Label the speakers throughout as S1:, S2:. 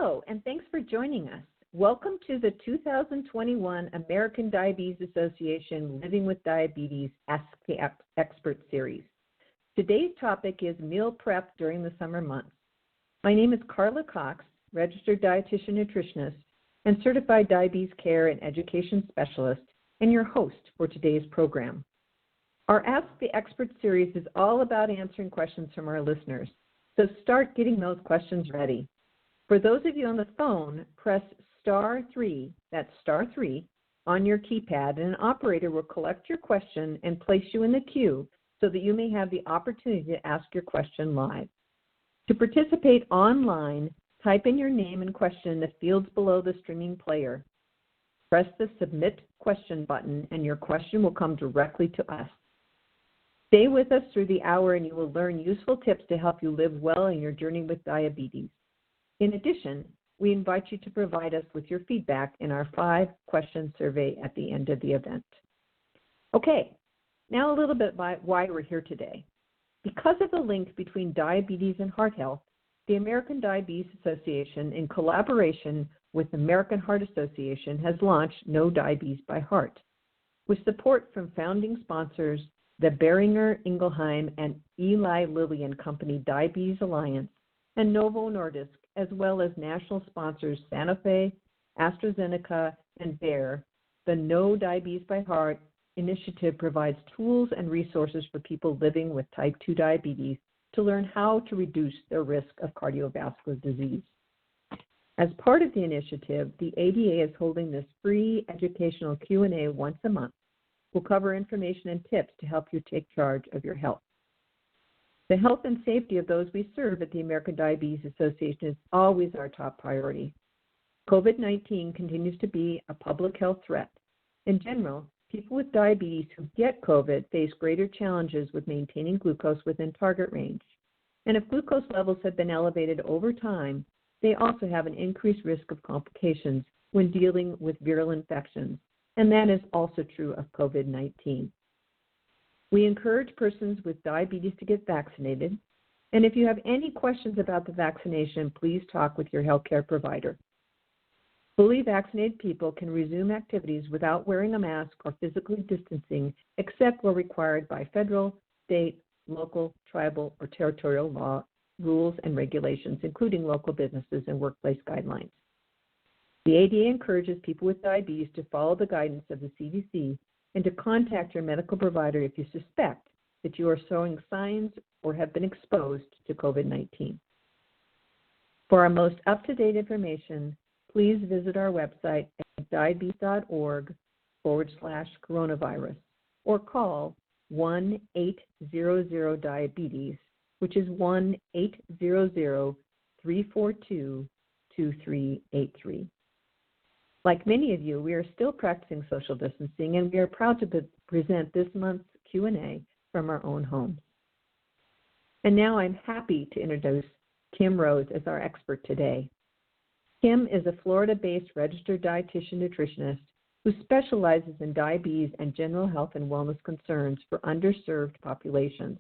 S1: Hello, and thanks for joining us. Welcome to the 2021 American Diabetes Association Living with Diabetes Ask the Expert series. Today's topic is meal prep during the summer months. My name is Carla Cox, registered dietitian nutritionist and certified diabetes care and education specialist, and your host for today's program. Our Ask the Expert series is all about answering questions from our listeners, so start getting those questions ready. For those of you on the phone, press *3, that's *3, on your keypad, and an operator will collect your question and place you in the queue so that you may have the opportunity to ask your question live. To participate online, type in your name and question in the fields below the streaming player. Press the Submit Question button, and your question will come directly to us. Stay with us through the hour, and you will learn useful tips to help you live well in your journey with diabetes. In addition, we invite you to provide us with your feedback in our 5-question survey at the end of the event. Okay, now a little bit about why we're here today. Because of the link between diabetes and heart health, the American Diabetes Association, in collaboration with the American Heart Association, has launched No Diabetes by Heart. With support from founding sponsors, the Boehringer Ingelheim and Eli Lilly and Company Diabetes Alliance, and Novo Nordisk, as well as national sponsors Sanofi, AstraZeneca, and Bayer, the No Diabetes by Heart initiative provides tools and resources for people living with type 2 diabetes to learn how to reduce their risk of cardiovascular disease. As part of the initiative, the ADA is holding this free educational Q&A once a month. We'll cover information and tips to help you take charge of your health. The health and safety of those we serve at the American Diabetes Association is always our top priority. COVID-19 continues to be a public health threat. In general, people with diabetes who get COVID face greater challenges with maintaining glucose within target range. And if glucose levels have been elevated over time, they also have an increased risk of complications when dealing with viral infections, and that is also true of COVID-19. We encourage persons with diabetes to get vaccinated, and if you have any questions about the vaccination, please talk with your healthcare provider. Fully vaccinated people can resume activities without wearing a mask or physically distancing, except where required by federal, state, local, tribal, or territorial law, rules, and regulations, including local businesses and workplace guidelines. The ADA encourages people with diabetes to follow the guidance of the CDC and to contact your medical provider if you suspect that you are showing signs or have been exposed to COVID-19. For our most up-to-date information, please visit our website at diabetes.org/coronavirus or call 1-800-DIABETES, which is 1-800-342-2383. Like many of you, we are still practicing social distancing, and we are proud to present this month's Q&A from our own homes. And now I'm happy to introduce Kim Rose as our expert today. Kim is a Florida-based registered dietitian nutritionist who specializes in diabetes and general health and wellness concerns for underserved populations.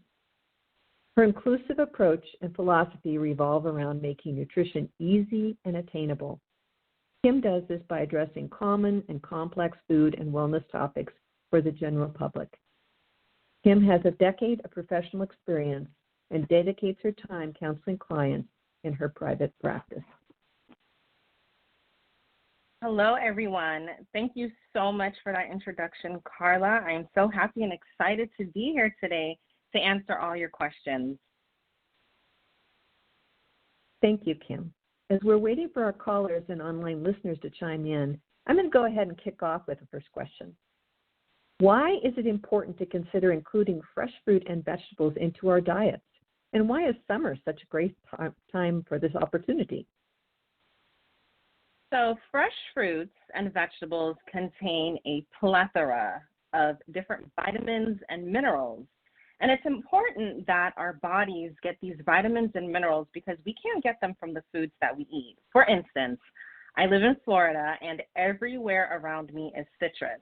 S1: Her inclusive approach and philosophy revolve around making nutrition easy and attainable. Kim does this by addressing common and complex food and wellness topics for the general public. Kim has a decade of professional experience and dedicates her time counseling clients in her private practice.
S2: Hello, everyone. Thank you so much for that introduction, Carla. I am so happy and excited to be here today to answer all your questions.
S1: Thank you, Kim. As we're waiting for our callers and online listeners to chime in, I'm going to go ahead and kick off with the first question. Why is it important to consider including fresh fruit and vegetables into our diets? And why is summer such a great time for this opportunity?
S2: So fresh fruits and vegetables contain a plethora of different vitamins and minerals. And it's important that our bodies get these vitamins and minerals because we can't get them from the foods that we eat. For instance, I live in Florida, and everywhere around me is citrus.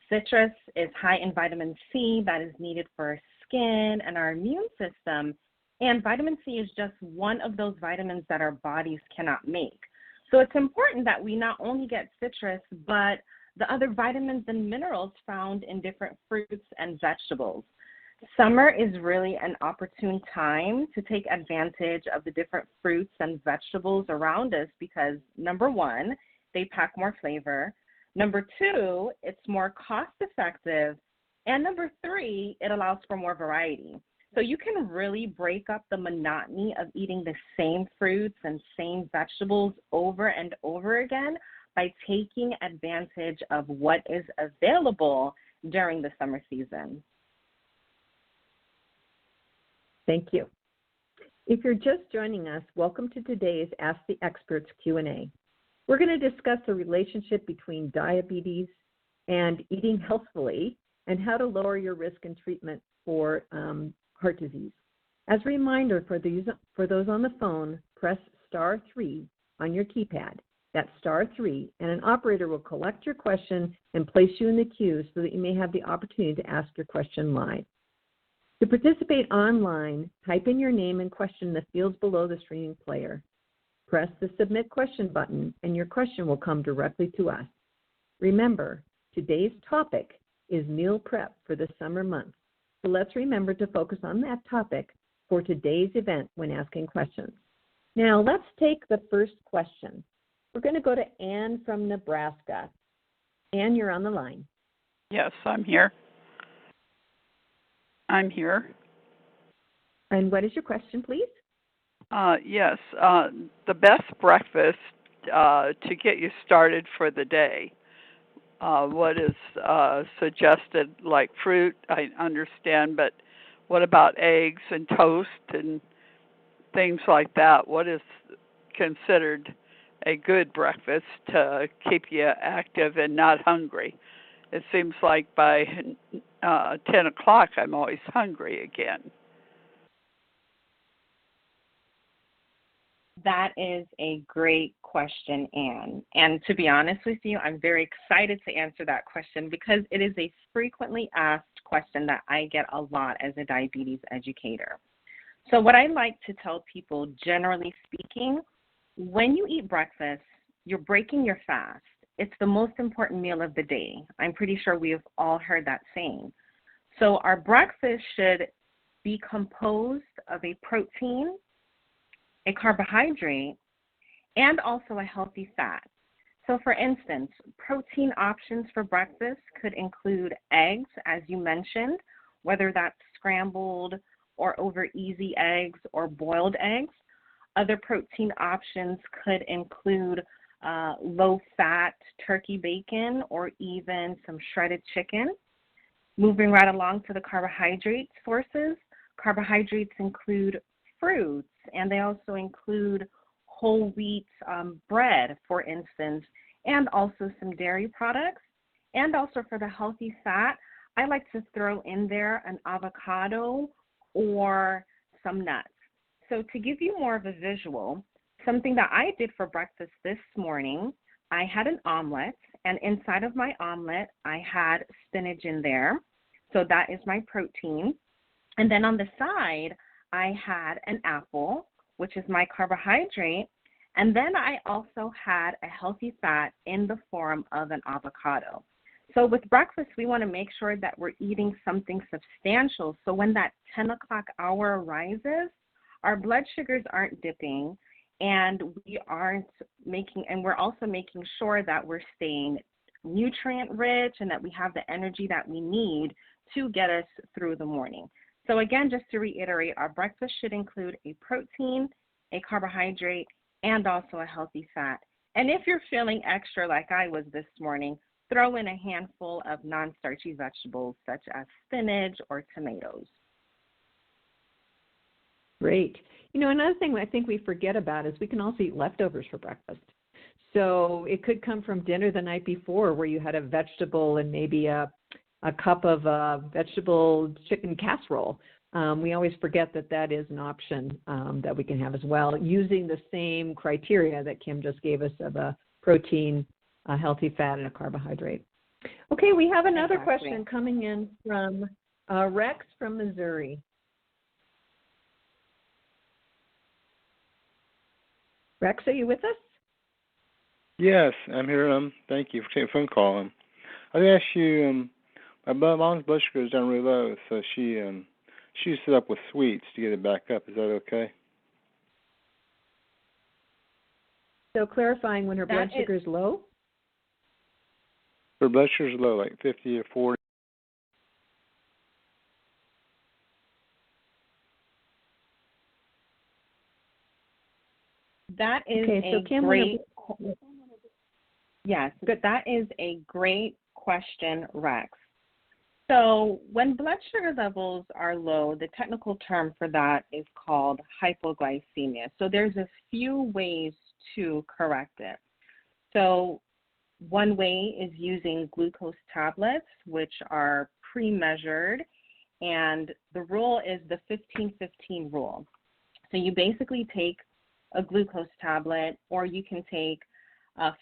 S2: Citrus is high in vitamin C that is needed for our skin and our immune system, and vitamin C is just one of those vitamins that our bodies cannot make. So it's important that we not only get citrus, but the other vitamins and minerals found in different fruits and vegetables. Summer is really an opportune time to take advantage of the different fruits and vegetables around us because, number one, they pack more flavor. Number two, it's more cost effective. And number three, it allows for more variety. So you can really break up the monotony of eating the same fruits and same vegetables over and over again by taking advantage of what is available during the summer season.
S1: Thank you. If you're just joining us, welcome to today's Ask the Experts Q&A. We're going to discuss the relationship between diabetes and eating healthfully and how to lower your risk and treatment for heart disease. As a reminder for those on the phone, press *3 on your keypad. That's *3, and an operator will collect your question and place you in the queue so that you may have the opportunity to ask your question live. To participate online, type in your name and question in the fields below the streaming player. Press the Submit Question button, and your question will come directly to us. Remember, today's topic is meal prep for the summer months. So let's remember to focus on that topic for today's event when asking questions. Now, let's take the first question. We're going to go to Ann from Nebraska. Ann, you're on the line.
S3: Yes, I'm here. I'm here.
S1: And what is your question, please?
S3: Yes, the best breakfast to get you started for the day. What is suggested, like fruit, I understand, but what about eggs and toast and things like that? What is considered a good breakfast to keep you active and not hungry? It seems like by 10 o'clock I'm always hungry again.
S2: That is a great question, Anne. And to be honest with you, I'm very excited to answer that question because it is a frequently asked question that I get a lot as a diabetes educator. So what I like to tell people, generally speaking, when you eat breakfast, you're breaking your fast. It's the most important meal of the day. I'm pretty sure we have all heard that saying. So our breakfast should be composed of a protein, a carbohydrate, and also a healthy fat. So for instance, protein options for breakfast could include eggs, as you mentioned, whether that's scrambled or over easy eggs or boiled eggs. Other protein options could include low-fat turkey bacon or even some shredded chicken. Moving right along to the carbohydrate sources, carbohydrates include fruits, and they also include whole wheat bread, for instance, and also some dairy products. And also for the healthy fat, I like to throw in there an avocado or some nuts. So to give you more of a visual, something that I did for breakfast this morning, I had an omelet, and inside of my omelet, I had spinach in there. So that is my protein. And then on the side, I had an apple, which is my carbohydrate, and then I also had a healthy fat in the form of an avocado. So with breakfast, we want to make sure that we're eating something substantial. So when that 10 o'clock hour arises, our blood sugars aren't dipping, and we're also making sure that we're staying nutrient rich and that we have the energy that we need to get us through the morning. So again, just to reiterate, our breakfast should include a protein, a carbohydrate, and also a healthy fat. And if you're feeling extra like I was this morning, throw in a handful of non-starchy vegetables such as spinach or tomatoes.
S1: Great. You know, another thing I think we forget about is we can also eat leftovers for breakfast. So it could come from dinner the night before where you had a vegetable and maybe a cup of vegetable chicken casserole. We always forget that that is an option that we can have as well, using the same criteria that Kim just gave us of a protein, a healthy fat, and a carbohydrate. Okay, we have another question coming in from Rex from Missouri. Rex, are you with us?
S4: Yes, I'm here. Thank you for taking a phone call. I asked you. My mom's blood sugar is down really low, so she set up with sweets to get it back up. Is that okay?
S1: So clarifying, when her blood sugar is low?
S4: Her blood sugar is low, like 50 or 40.
S2: That is Yes, that is a great question, Rex. So when blood sugar levels are low, the technical term for that is called hypoglycemia. So there's a few ways to correct it. So one way is using glucose tablets, which are pre-measured, and the rule is the 15-15 rule. So you basically take a glucose tablet, or you can take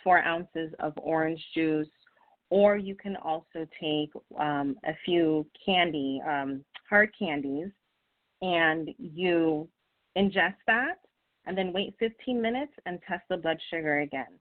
S2: 4 ounces of orange juice, or you can also take a few hard candies, and you ingest that, and then wait 15 minutes and test the blood sugar again.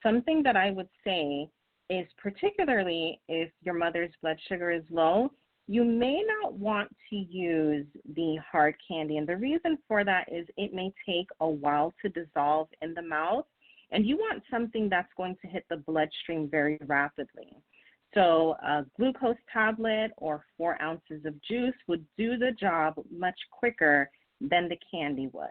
S2: Something that I would say is, particularly if your mother's blood sugar is low, you may not want to use the hard candy. And the reason for that is it may take a while to dissolve in the mouth, and you want something that's going to hit the bloodstream very rapidly. So a glucose tablet or 4 ounces of juice would do the job much quicker than the candy would.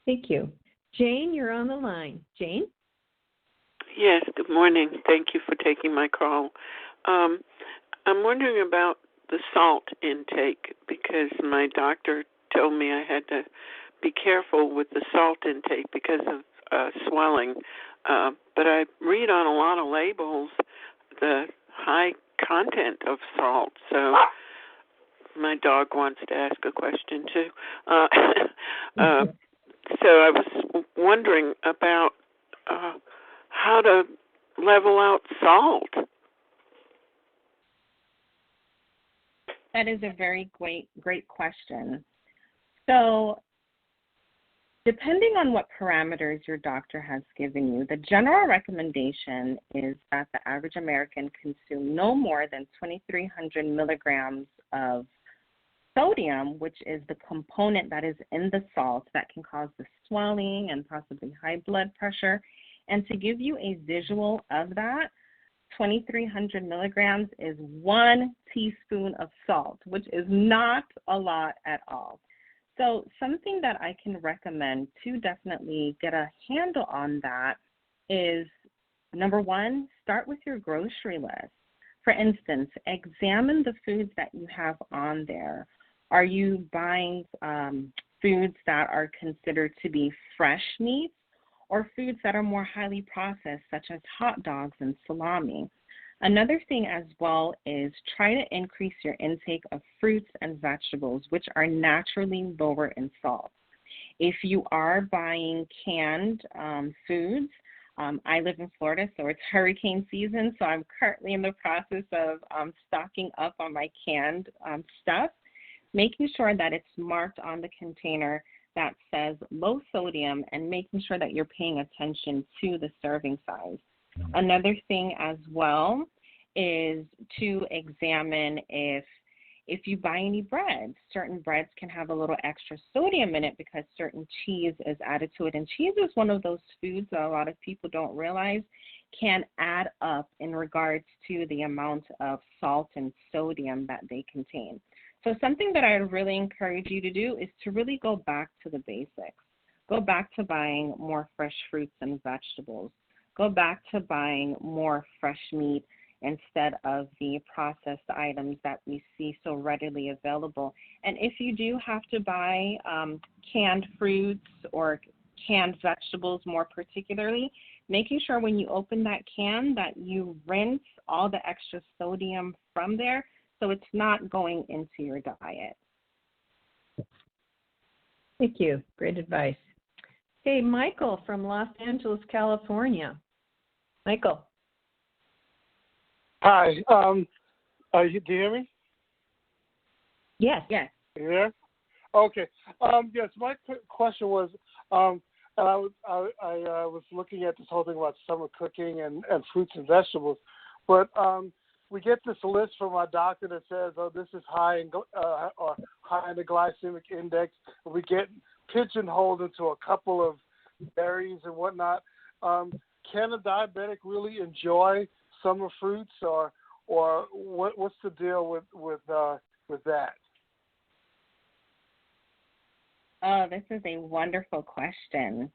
S1: Thank you. Jane, you're on the line. Jane?
S5: Yes, good morning. Thank you for taking my call. I'm wondering about the salt intake because my doctor told me I had to be careful with the salt intake because of swelling. But I read on a lot of labels the high content of salt. So my dog wants to ask a question too. So I was wondering about how to level out salt.
S2: That is a very great question. So depending on what parameters your doctor has given you, the general recommendation is that the average American consume no more than 2,300 milligrams of sodium, which is the component that is in the salt that can cause the swelling and possibly high blood pressure. And to give you a visual of that, 2,300 milligrams is 1 teaspoon of salt, which is not a lot at all. So something that I can recommend to definitely get a handle on that is, number one, start with your grocery list. For instance, examine the foods that you have on there. Are you buying foods that are considered to be fresh meats, or foods that are more highly processed, such as hot dogs and salami? Another thing as well is try to increase your intake of fruits and vegetables, which are naturally lower in salt. If you are buying canned foods, I live in Florida, so it's hurricane season, so I'm currently in the process of stocking up on my canned stuff, making sure that it's marked on the container that says low sodium, and making sure that you're paying attention to the serving size. Another thing as well is to examine if you buy any breads. Certain breads can have a little extra sodium in it because certain cheese is added to it. And cheese is one of those foods that a lot of people don't realize can add up in regards to the amount of salt and sodium that they contain. So something that I would really encourage you to do is to really go back to the basics. Go back to buying more fresh fruits and vegetables. Go back to buying more fresh meat instead of the processed items that we see so readily available. And if you do have to buy canned fruits or canned vegetables more particularly, making sure when you open that can that you rinse all the extra sodium from there so it's not going into your diet.
S1: Thank you. Great advice. Hey, Michael from Los Angeles, California. Michael.
S6: Hi. Do you hear me?
S1: Yes.
S2: Yes.
S6: You there? Okay. Yes, my quick question was, and I was looking at this whole thing about summer cooking and fruits and vegetables, but we get this list from our doctor that says, oh, this is high in or high in the glycemic index. And we get pigeonholed into a couple of berries and whatnot. Can a diabetic really enjoy summer fruits, or what's the deal with that?
S2: Oh, this is a wonderful question.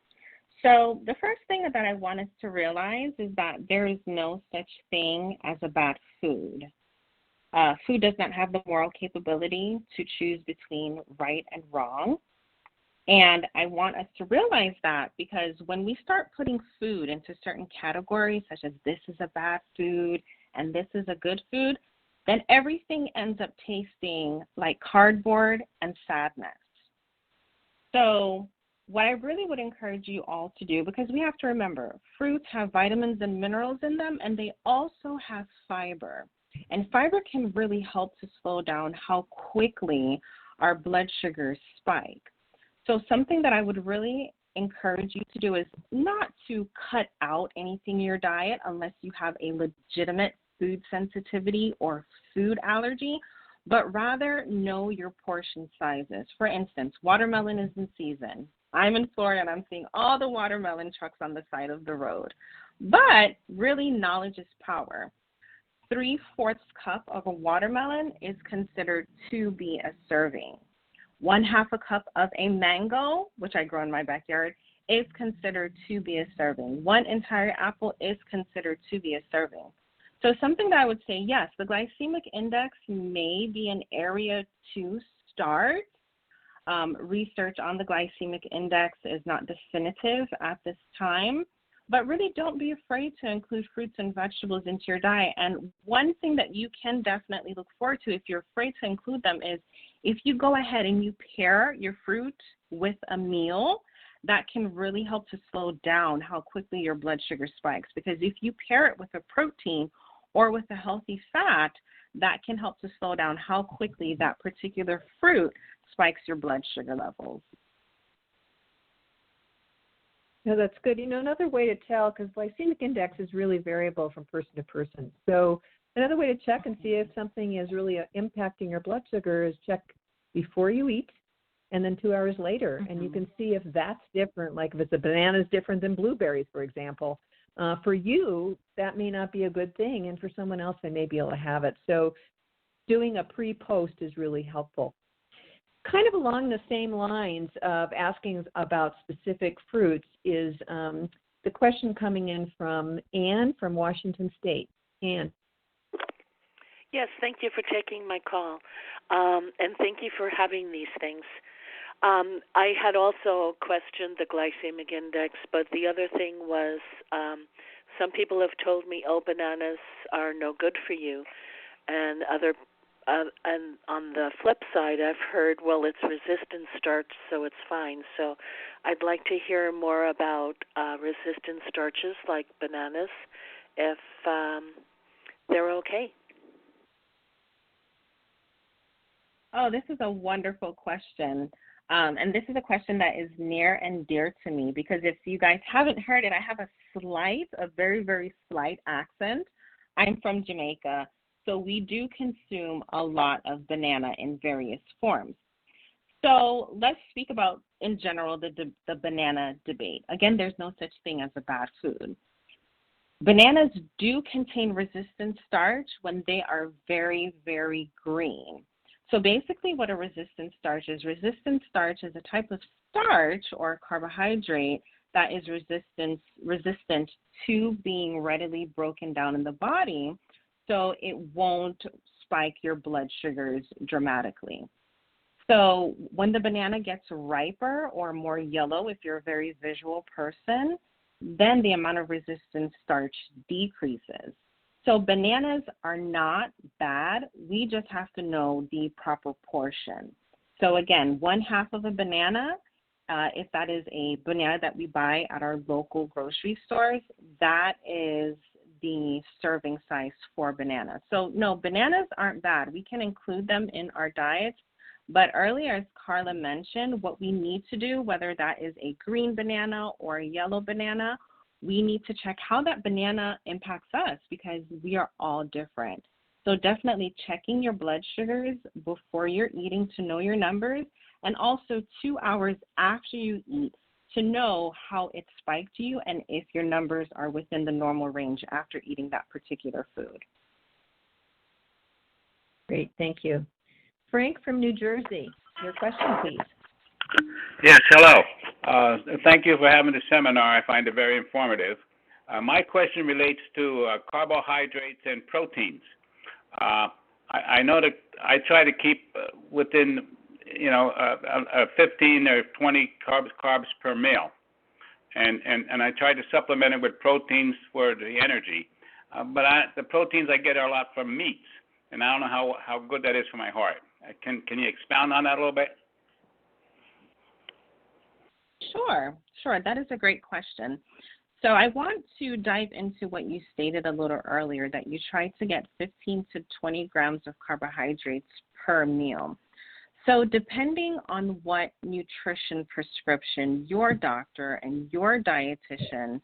S2: So the first thing that I want us to realize is that there is no such thing as a bad food. Food does not have the moral capability to choose between right and wrong. And I want us to realize that, because when we start putting food into certain categories, such as this is a bad food and this is a good food, then everything ends up tasting like cardboard and sadness. So what I really would encourage you all to do, because we have to remember, fruits have vitamins and minerals in them, and they also have fiber. And fiber can really help to slow down how quickly our blood sugars spike. So something that I would really encourage you to do is not to cut out anything in your diet unless you have a legitimate food sensitivity or food allergy, but rather know your portion sizes. For instance, watermelon is in season. I'm in Florida and I'm seeing all the watermelon trucks on the side of the road. But really, knowledge is power. 3/4 cup of a watermelon is considered to be a serving. 1/2 cup of a mango, which I grow in my backyard, is considered to be a serving. 1 entire apple is considered to be a serving. So something that I would say, yes, the glycemic index may be an area to start. Research on the glycemic index is not definitive at this time, but really don't be afraid to include fruits and vegetables into your diet. And one thing that you can definitely look forward to if you're afraid to include them is if you go ahead and you pair your fruit with a meal, that can really help to slow down how quickly your blood sugar spikes. Because if you pair it with a protein or with a healthy fat, that can help to slow down how quickly that particular fruit spikes your blood sugar levels.
S1: No, that's good. Another way to tell, because glycemic index is really variable from person to person. So another way to check and see if something is really impacting your blood sugar is check before you eat and then 2 hours later. Mm-hmm. And you can see if that's different, like if it's a banana is different than blueberries, for example. For you, that may not be a good thing, and for someone else, they may be able to have it. So doing a pre-post is really helpful. Kind of along the same lines of asking about specific fruits is the question coming in from Anne from Washington State. Anne.
S7: Yes, thank you for taking my call, and thank you for having these things. I had also questioned the glycemic index, but the other thing was some people have told me, bananas are no good for you, and and on the flip side, I've heard, well, it's resistant starch, so it's fine. So I'd like to hear more about resistant starches like bananas, if they're okay.
S2: Oh, this is a wonderful question. And this is a question that is near and dear to me because if you guys haven't heard it, I have a very, very slight accent. I'm from Jamaica, so we do consume a lot of banana in various forms. So let's speak about, in general, the banana debate. Again, there's no such thing as a bad food. Bananas do contain resistant starch when they are very, very green. So basically what a resistant starch is a type of starch or carbohydrate that is resistant to being readily broken down in the body, so it won't spike your blood sugars dramatically. So when the banana gets riper or more yellow, if you're a very visual person, then the amount of resistant starch decreases. So bananas are not bad. We just have to know the proper portion. So again, 1/2 of a banana, if that is a banana that we buy at our local grocery stores, that is the serving size for bananas. So no, bananas aren't bad. We can include them in our diets, But earlier, as Carla mentioned, what we need to do, whether that is a green banana or a yellow banana, we need to check how that banana impacts us because we are all different. So definitely checking your blood sugars before you're eating to know your numbers, and also 2 hours after you eat to know how it spiked you and if your numbers are within the normal range after eating that particular food.
S1: Great, thank you. Frank from New Jersey, your question, please.
S8: Yes, hello. Thank you for having the seminar. I find it very informative. My question relates to carbohydrates and proteins. I know that I try to keep within, 15 or 20 carbs per meal, and I try to supplement it with proteins for the energy. But the proteins I get are a lot from meats, and I don't know how good that is for my heart. Can you expound on that a little bit?
S2: Sure. That is a great question. So I want to dive into what you stated a little earlier, that you try to get 15 to 20 grams of carbohydrates per meal. So depending on what nutrition prescription your doctor and your dietitian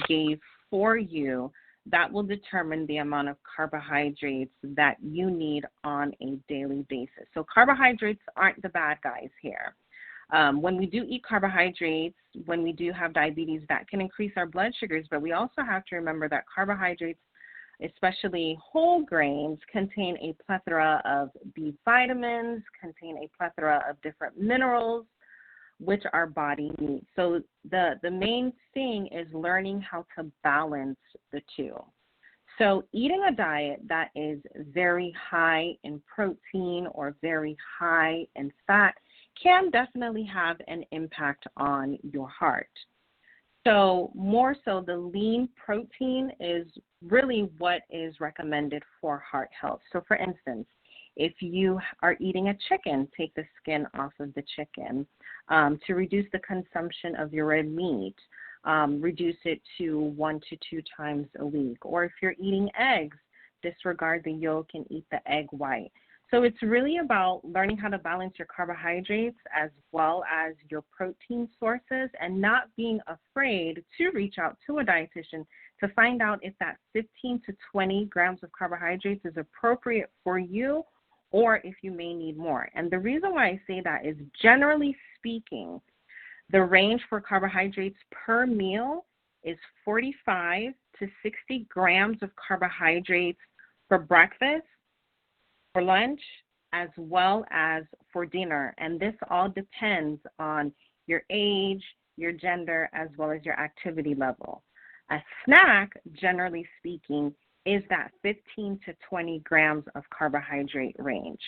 S2: gave for you, that will determine the amount of carbohydrates that you need on a daily basis. So carbohydrates aren't the bad guys here. When we do eat carbohydrates, when we do have diabetes, that can increase our blood sugars, but we also have to remember that carbohydrates, especially whole grains, contain a plethora of B vitamins, contain a plethora of different minerals, which our body needs. So the main thing is learning how to balance the two. So eating a diet that is very high in protein or very high in fat can definitely have an impact on your heart. So more so, the lean protein is really what is recommended for heart health. So for instance, if you are eating a chicken, take the skin off of the chicken. To reduce the consumption of your red meat, reduce it to 1 to 2 times a week. Or if you're eating eggs, disregard the yolk and eat the egg white. So it's really about learning how to balance your carbohydrates as well as your protein sources, and not being afraid to reach out to a dietitian to find out if that 15 to 20 grams of carbohydrates is appropriate for you, or if you may need more. And the reason why I say that is, generally speaking, the range for carbohydrates per meal is 45 to 60 grams of carbohydrates for breakfast, for lunch, as well as for dinner. And this all depends on your age, your gender, as well as your activity level. A snack, generally speaking, is that 15 to 20 grams of carbohydrate range.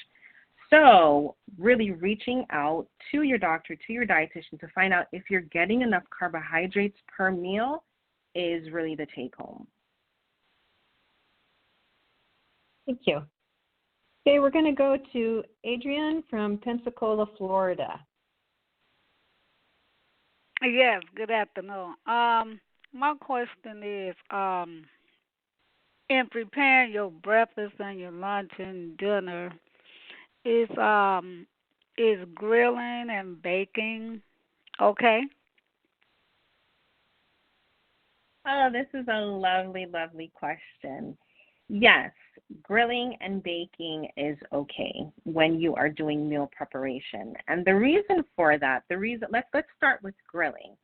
S2: So really reaching out to your doctor, to your dietitian, to find out if you're getting enough carbohydrates per meal is really the take home.
S1: Thank you. Okay, we're going to go to Adrienne from Pensacola, Florida.
S9: Yes, good afternoon. My question is, in preparing your breakfast and your lunch and dinner, is grilling and baking okay?
S2: Oh, this is a lovely, lovely question. Yes, grilling and baking is okay when you are doing meal preparation. And the reason for that, let's start with grilling.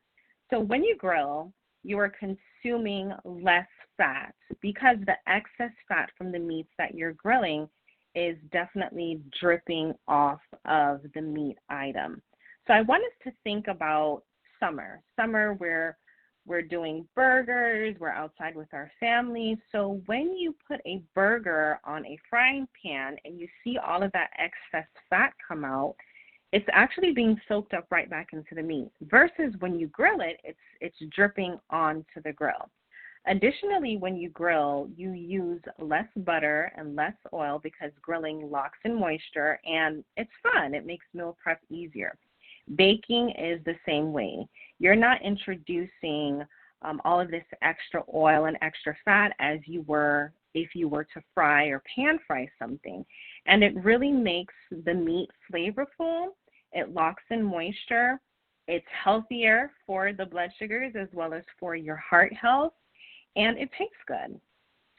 S2: So when you grill, you are consuming less fat because the excess fat from the meats that you're grilling is definitely dripping off of the meat item. So I want us to think about summer where we're doing burgers, we're outside with our families. So when you put a burger on a frying pan and you see all of that excess fat come out, it's actually being soaked up right back into the meat, versus when you grill it, it's dripping onto the grill. Additionally, when you grill, you use less butter and less oil because grilling locks in moisture, and it's fun. It makes meal prep easier. Baking is the same way. You're not introducing all of this extra oil and extra fat as you were if you were to fry or pan fry something. And it really makes the meat flavorful. It locks in moisture. It's healthier for the blood sugars as well as for your heart health, and it tastes good.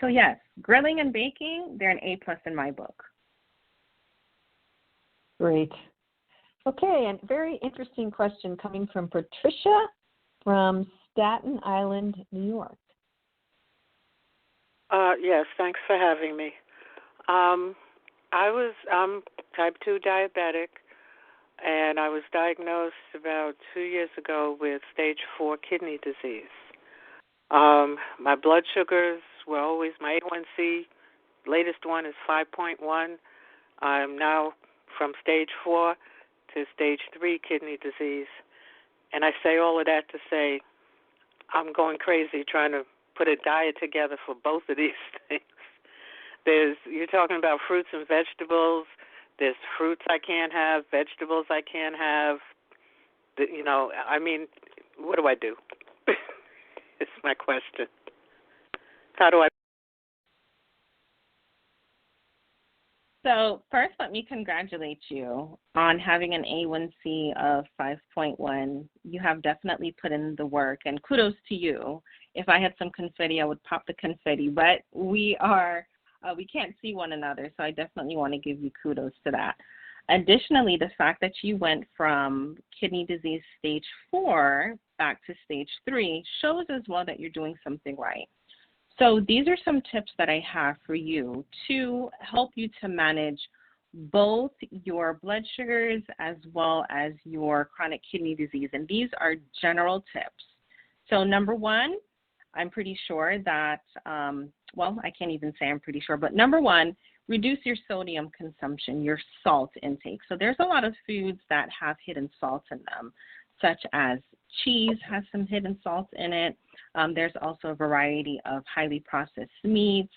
S2: So yes, grilling and baking, they're an A+ in my book.
S1: Great. Okay, and very interesting question coming from Patricia from Staten Island, New York.
S10: Yes, thanks for having me. I'm type 2 diabetic, and I was diagnosed about 2 years ago with stage 4 kidney disease. My blood sugars were always, my A1C, latest one is 5.1. I'm now from stage 4 to stage 3 kidney disease. And I say all of that to say I'm going crazy trying to put a diet together for both of these things. You're talking about fruits and vegetables. There's fruits I can't have, vegetables I can't have. What do I do? It's my question. How do I?
S2: So first, let me congratulate you on having an A1C of 5.1. You have definitely put in the work, and kudos to you. If I had some confetti, I would pop the confetti, but we can't see one another, so I definitely want to give you kudos to that. Additionally, the fact that you went from kidney disease stage 4 back to stage 3 shows as well that you're doing something right. So these are some tips that I have for you to help you to manage both your blood sugars as well as your chronic kidney disease. And these are general tips. So number one, I'm pretty sure that, I can't even say I'm pretty sure, but number one, reduce your sodium consumption, your salt intake. So there's a lot of foods that have hidden salt in them, such as cheese has some hidden salt in it. There's also a variety of highly processed meats,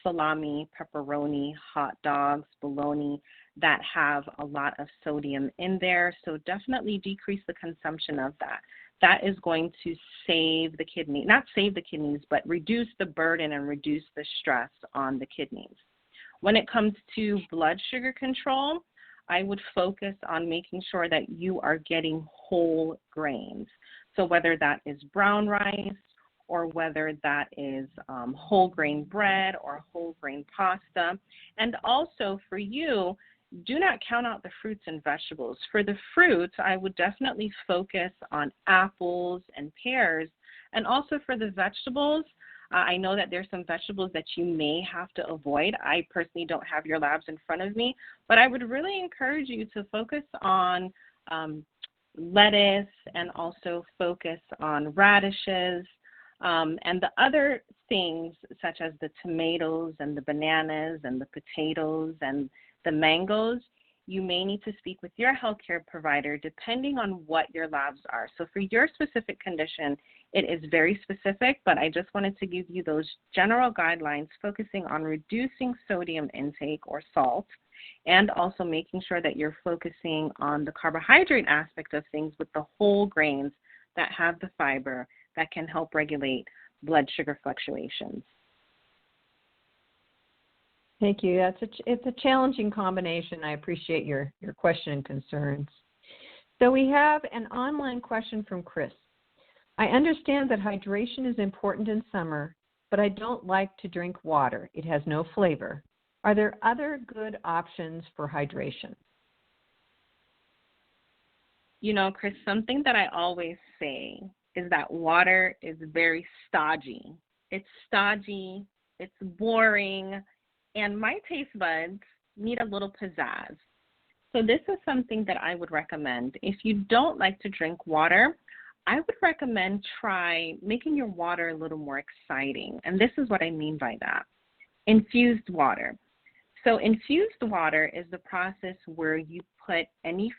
S2: salami, pepperoni, hot dogs, bologna that have a lot of sodium in there. So definitely decrease the consumption of that. That is going to save the kidney, not save the kidneys, but reduce the burden and reduce the stress on the kidneys. When it comes to blood sugar control, I would focus on making sure that you are getting whole grains. So whether that is brown rice or whether that is whole grain bread or whole grain pasta. And also for you, do not count out the fruits and vegetables. For the fruits, I would definitely focus on apples and pears. And also for the vegetables, I know that there's some vegetables that you may have to avoid. I personally don't have your labs in front of me, but I would really encourage you to focus on lettuce and also focus on radishes and the other things such as the tomatoes and the bananas and the potatoes and the mangoes. You may need to speak with your healthcare provider depending on what your labs are. So for your specific condition, it is very specific, but I just wanted to give you those general guidelines focusing on reducing sodium intake or salt and also making sure that you're focusing on the carbohydrate aspect of things with the whole grains that have the fiber that can help regulate blood sugar fluctuations.
S1: Thank you. It's a challenging combination. I appreciate your question and concerns. So we have an online question from Chris. I understand that hydration is important in summer, but I don't like to drink water. It has no flavor. Are there other good options for hydration?
S2: You know, Chris, something that I always say is that water is very stodgy. It's stodgy, it's boring, and my taste buds need a little pizzazz. So this is something that I would recommend. If you don't like to drink water, I would recommend try making your water a little more exciting. And this is what I mean by that. Infused water. So infused water is the process where you put any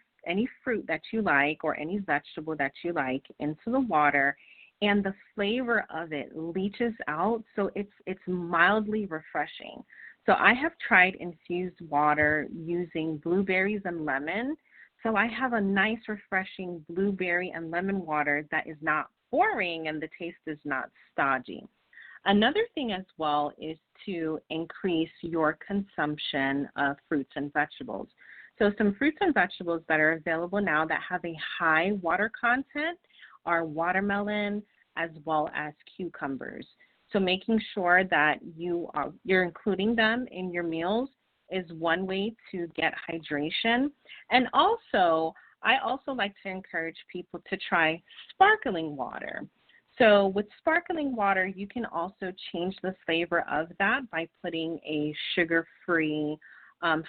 S2: fruit that you like or any vegetable that you like into the water, and the flavor of it leaches out, so it's mildly refreshing. So I have tried infused water using blueberries and lemon. So I have a nice, refreshing blueberry and lemon water that is not boring and the taste is not stodgy. Another thing as well is to increase your consumption of fruits and vegetables. So some fruits and vegetables that are available now that have a high water content are watermelon as well as cucumbers. So making sure that you're including them in your meals is one way to get hydration. And also, I also like to encourage people to try sparkling water. So with sparkling water, you can also change the flavor of that by putting a sugar-free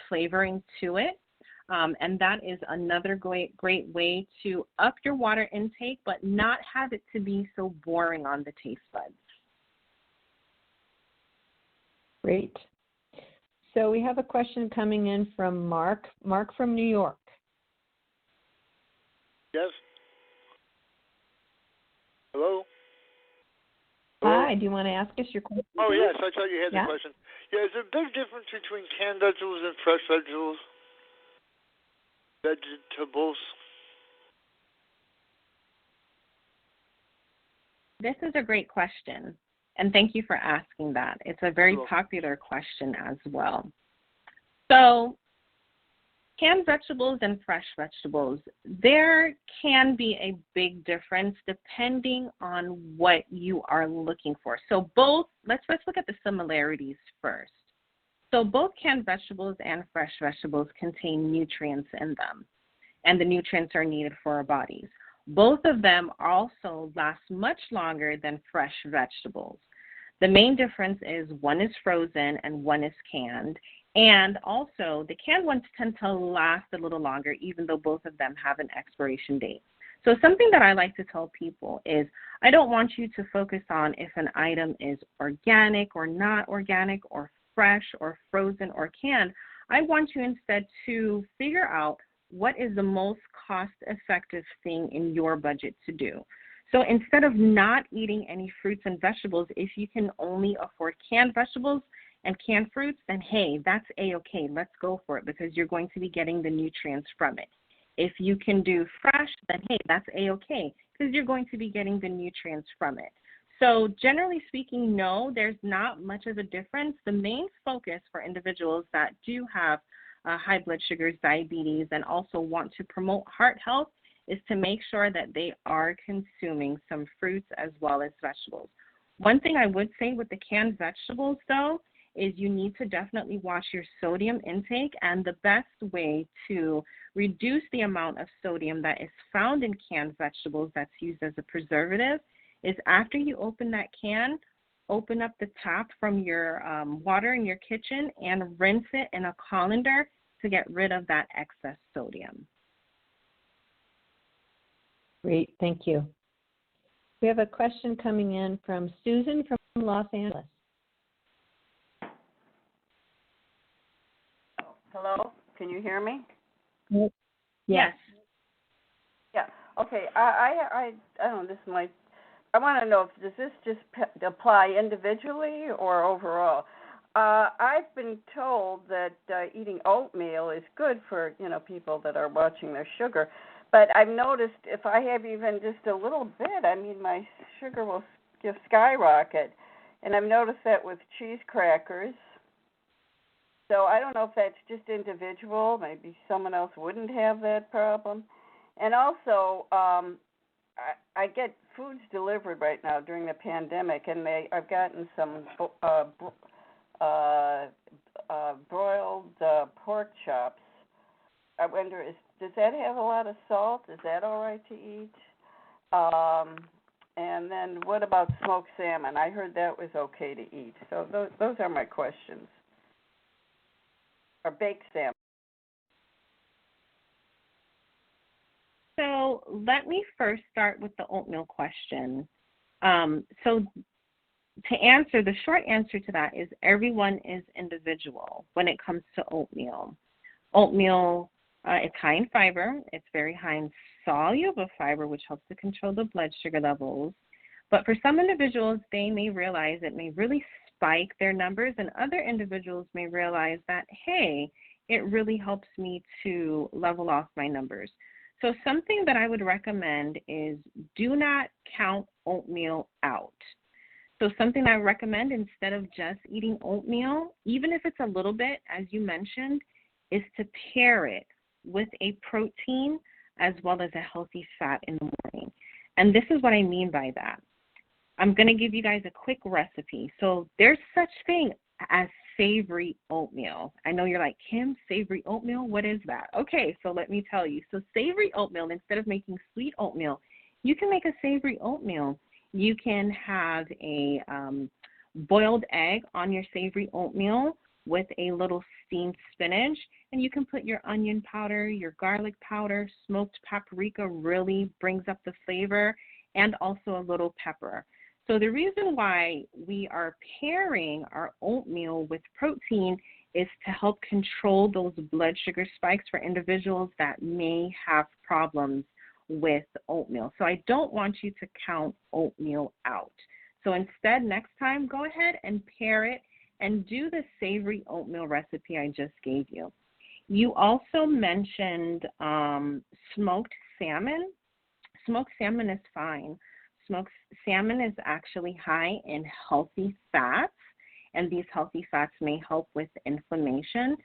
S2: flavoring to it. And that is another great way to up your water intake, but not have it to be so boring on the taste buds.
S1: Great. So we have a question coming in from Mark. Mark from New York.
S11: Yes. Hello?
S1: Hi, do you want to ask us your question?
S11: Oh, yes, I thought you had
S1: Yeah?
S11: the question. Yeah, is there a big difference between canned vegetables and fresh vegetables?
S2: This is a great question, and thank you for asking that. It's a very popular question as well. So canned vegetables and fresh vegetables, there can be a big difference depending on what you are looking for. So both, let's look at the similarities first. So both canned vegetables and fresh vegetables contain nutrients in them, and the nutrients are needed for our bodies. Both of them also last much longer than fresh vegetables. The main difference is one is frozen and one is canned. And also, the canned ones tend to last a little longer, even though both of them have an expiration date. So something that I like to tell people is I don't want you to focus on if an item is organic or not organic or fresh or frozen or canned. I want you instead to figure out what is the most cost-effective thing in your budget to do. So instead of not eating any fruits and vegetables, if you can only afford canned vegetables and canned fruits, then hey, that's A-okay. Let's go for it because you're going to be getting the nutrients from it. If you can do fresh, then hey, that's A-okay because you're going to be getting the nutrients from it. So generally speaking, no, there's not much of a difference. The main focus for individuals that do have high blood sugars, diabetes, and also want to promote heart health is to make sure that they are consuming some fruits as well as vegetables. One thing I would say with the canned vegetables, though, is you need to definitely watch your sodium intake, and the best way to reduce the amount of sodium that is found in canned vegetables that's used as a preservative is after you open that can, open up the tap from your water in your kitchen and rinse it in a colander to get rid of that excess sodium.
S1: Great, thank you. We have a question coming in from Susan from Los Angeles.
S12: Hello, can you hear me?
S1: Yes.
S12: Yeah. Okay. I don't know. This might. I want to know if does this just apply individually or overall? I've been told that eating oatmeal is good for people that are watching their sugar, but I've noticed if I have even just a little bit, I mean my sugar will just skyrocket, and I've noticed that with cheese crackers. So I don't know if that's just individual. Maybe someone else wouldn't have that problem. And also, I get foods delivered right now during the pandemic, and I've gotten some broiled pork chops. I wonder, does that have a lot of salt? Is that all right to eat? And then what about smoked salmon? I heard that was okay to eat. So those are my questions. Or baked salmon.
S2: So let me first start with the oatmeal question. So to answer, the short answer to that is everyone is individual when it comes to oatmeal. Oatmeal, it's high in fiber. It's very high in soluble fiber, which helps to control the blood sugar levels. But for some individuals, they may realize it may really spike their numbers, and other individuals may realize that, hey, it really helps me to level off my numbers. So something that I would recommend is do not count oatmeal out. So something I recommend instead of just eating oatmeal, even if it's a little bit, as you mentioned, is to pair it with a protein as well as a healthy fat in the morning. And this is what I mean by that. I'm going to give you guys a quick recipe. So there's such thing as savory oatmeal. I know you're like, Kim, savory oatmeal? What is that? Okay, so let me tell you. So savory oatmeal, instead of making sweet oatmeal, you can make a savory oatmeal. You can have a boiled egg on your savory oatmeal with a little steamed spinach, and you can put your onion powder, your garlic powder, smoked paprika really brings up the flavor, and also a little pepper. So the reason why we are pairing our oatmeal with protein is to help control those blood sugar spikes for individuals that may have problems with oatmeal. So I don't want you to count oatmeal out. So instead, next time, go ahead and pair it and do the savory oatmeal recipe I just gave you. You also mentioned smoked salmon. Smoked salmon is fine. Smoked salmon is actually high in healthy fats, and these healthy fats may help with inflammation.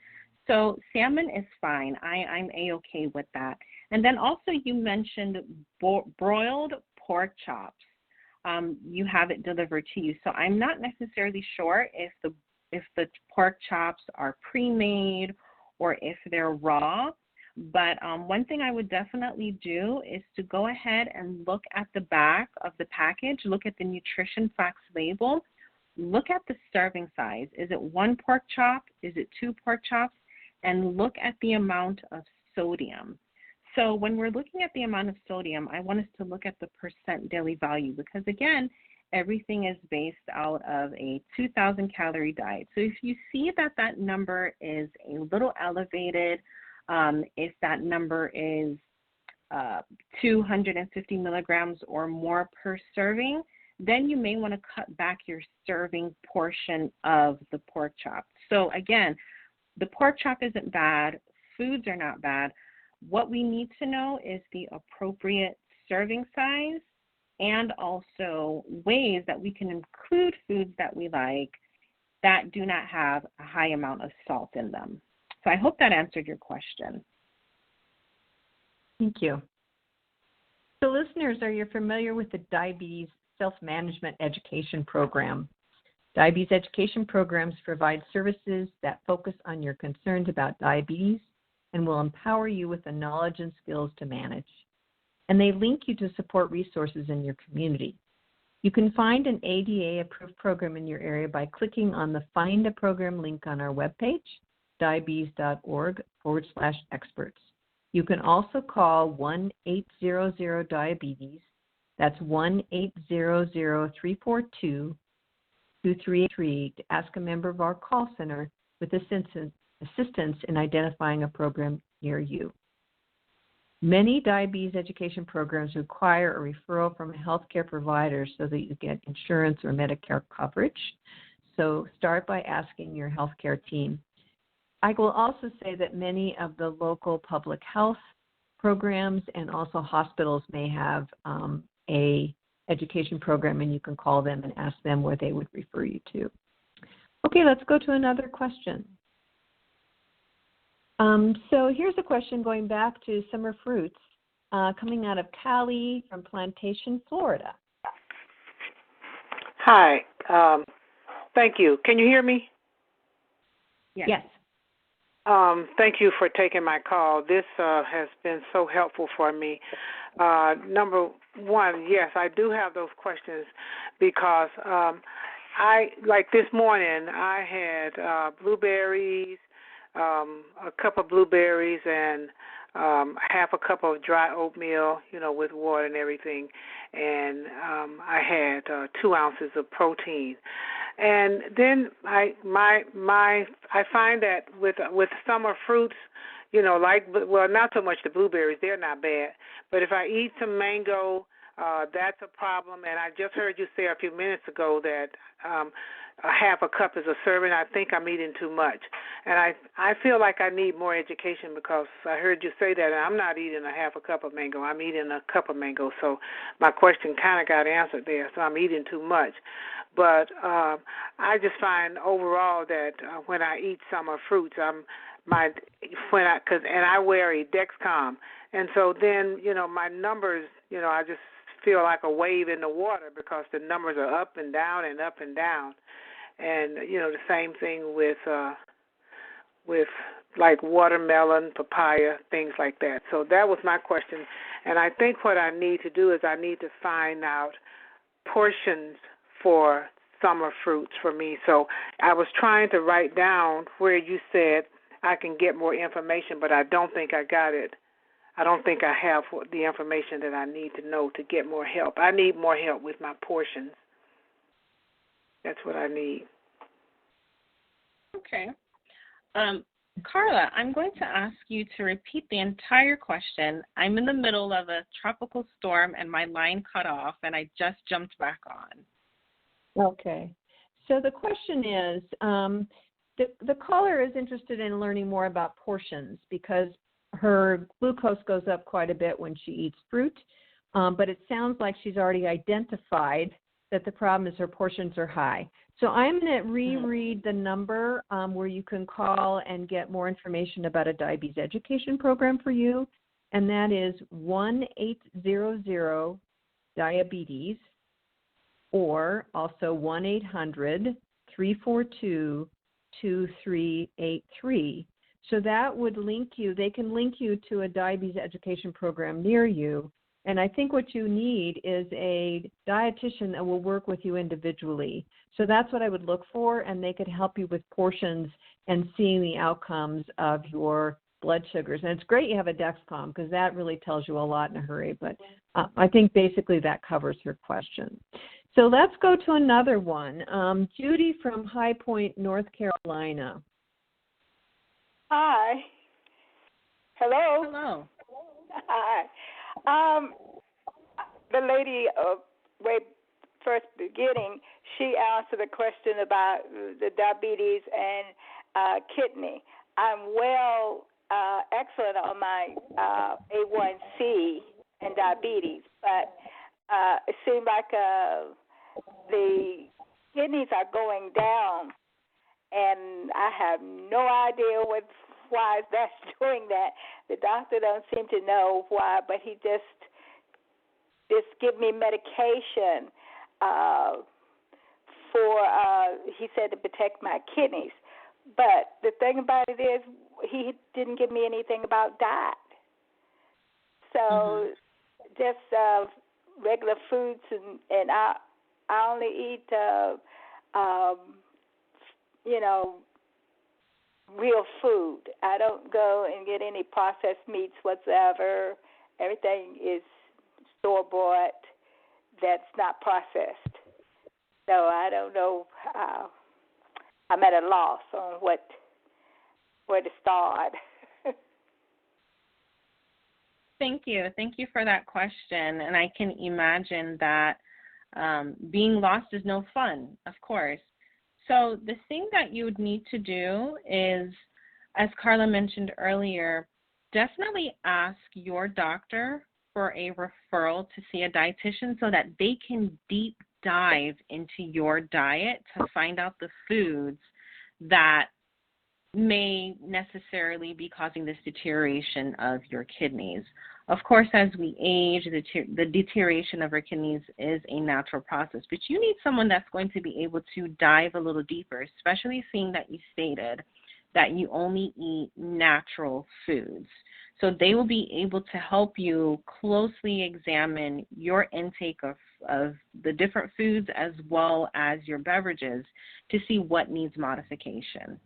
S2: So salmon is fine. I'm A-okay with that. And then also you mentioned broiled pork chops. You have it delivered to you. So I'm not necessarily sure if the pork chops are pre-made or if they're raw. But one thing I would definitely do is to go ahead and look at the back of the package, look at the nutrition facts label, look at the serving size. Is it 1 pork chop? Is it 2 pork chops? And look at the amount of sodium. So when we're looking at the amount of sodium, I want us to look at the percent daily value because, again, everything is based out of a 2,000 calorie diet. So if you see that that number is a little elevated, if that number is 250 milligrams or more per serving, then you may want to cut back your serving portion of the pork chop. So again, the pork chop isn't bad. Foods are not bad. What we need to know is the appropriate serving size and also ways that we can include foods that we like that do not have a high amount of salt in them. So I hope that answered your question.
S1: Thank you. So listeners, are you familiar with the Diabetes Self-Management Education Program? Diabetes education programs provide services that focus on your concerns about diabetes and will empower you with the knowledge and skills to manage. And they link you to support resources in your community. You can find an ADA-approved program in your area by clicking on the Find a Program link on our webpage, diabetes.org/experts. You can also call 1-800-DIABETES. That's 1-800-342-2383 to ask a member of our call center with assistance in identifying a program near you. Many diabetes education programs require a referral from a healthcare provider so that you get insurance or Medicare coverage. So start by asking your healthcare team. I will also say that many of the local public health programs and also hospitals may have a education program, and you can call them and ask them where they would refer you to. Okay, let's go to another question. So here's a question going back to summer fruits coming out of Callie from Plantation, Florida.
S10: Hi. Thank you. Can you hear me?
S1: Yes.
S10: Thank you for taking my call. This has been so helpful for me. Number one, yes, I do have those questions because like this morning, I had blueberries, a cup of blueberries, and half a cup of dry oatmeal, with water and everything, and I had 2 ounces of protein. And then I find that with summer fruits, not so much the blueberries, they're not bad, but if I eat some mango, that's a problem. And I just heard you say a few minutes ago that
S13: a half a cup is a serving. I think I'm eating too much. And I feel like I need more education because I heard you say that, and I'm not eating a half a cup of mango. I'm eating a cup of mango. So my question kind of got answered there. So I'm eating too much. But I just find overall that when I eat summer fruits, and I wear a Dexcom, and so then my numbers, I just feel like a wave in the water because the numbers are up and down and up and down, and the same thing with like watermelon, papaya, things like that. So that was my question, and I think what I need to do is I need to find out portions for summer fruits for me. So I was trying to write down where you said I can get more information, but I don't think I got it. I don't think I have the information that I need to know to get more help. I need more help with my portions. That's what I need.
S2: Okay. Carla, I'm going to ask you to repeat the entire question. I'm in the middle of a tropical storm and my line cut off, and I just jumped back on.
S1: Okay. So the question is, the caller is interested in learning more about portions because her glucose goes up quite a bit when she eats fruit, but it sounds like she's already identified that the problem is her portions are high. So I'm going to reread the number where you can call and get more information about a diabetes education program for you, and that is 1-800-DIABETES, or also 1-800-342-2383. So that would link you, they can link you to a diabetes education program near you. And I think what you need is a dietitian that will work with you individually. So that's what I would look for, and they could help you with portions and seeing the outcomes of your blood sugars. And it's great you have a Dexcom because that really tells you a lot in a hurry. But I think basically that covers her question. So let's go to another one. Judy from High Point, North Carolina.
S14: Hi. Hello.
S2: Hello.
S14: Hi. The lady way first beginning, she answered a question about the diabetes and kidney. I'm excellent on my A1C and diabetes, but it seems like the kidneys are going down, and I have no idea why that's doing that. The doctor don't seem to know why, but he just give me medication he said to protect my kidneys. But the thing about it is he didn't give me anything about diet. So just regular foods, and I only eat real food. I don't go and get any processed meats whatsoever. Everything is store-bought that's not processed. So I don't know. I'm at a loss on where to start.
S2: Thank you. Thank you for that question. And I can imagine that being lost is no fun, of course. So the thing that you would need to do is, as Carla mentioned earlier, definitely ask your doctor for a referral to see a dietitian so that they can deep dive into your diet to find out the foods that may necessarily be causing this deterioration of your kidneys. Of course, as we age, the deterioration of our kidneys is a natural process, but you need someone that's going to be able to dive a little deeper, especially seeing that you stated that you only eat natural foods. So they will be able to help you closely examine your intake of the different foods as well as your beverages to see what needs modification.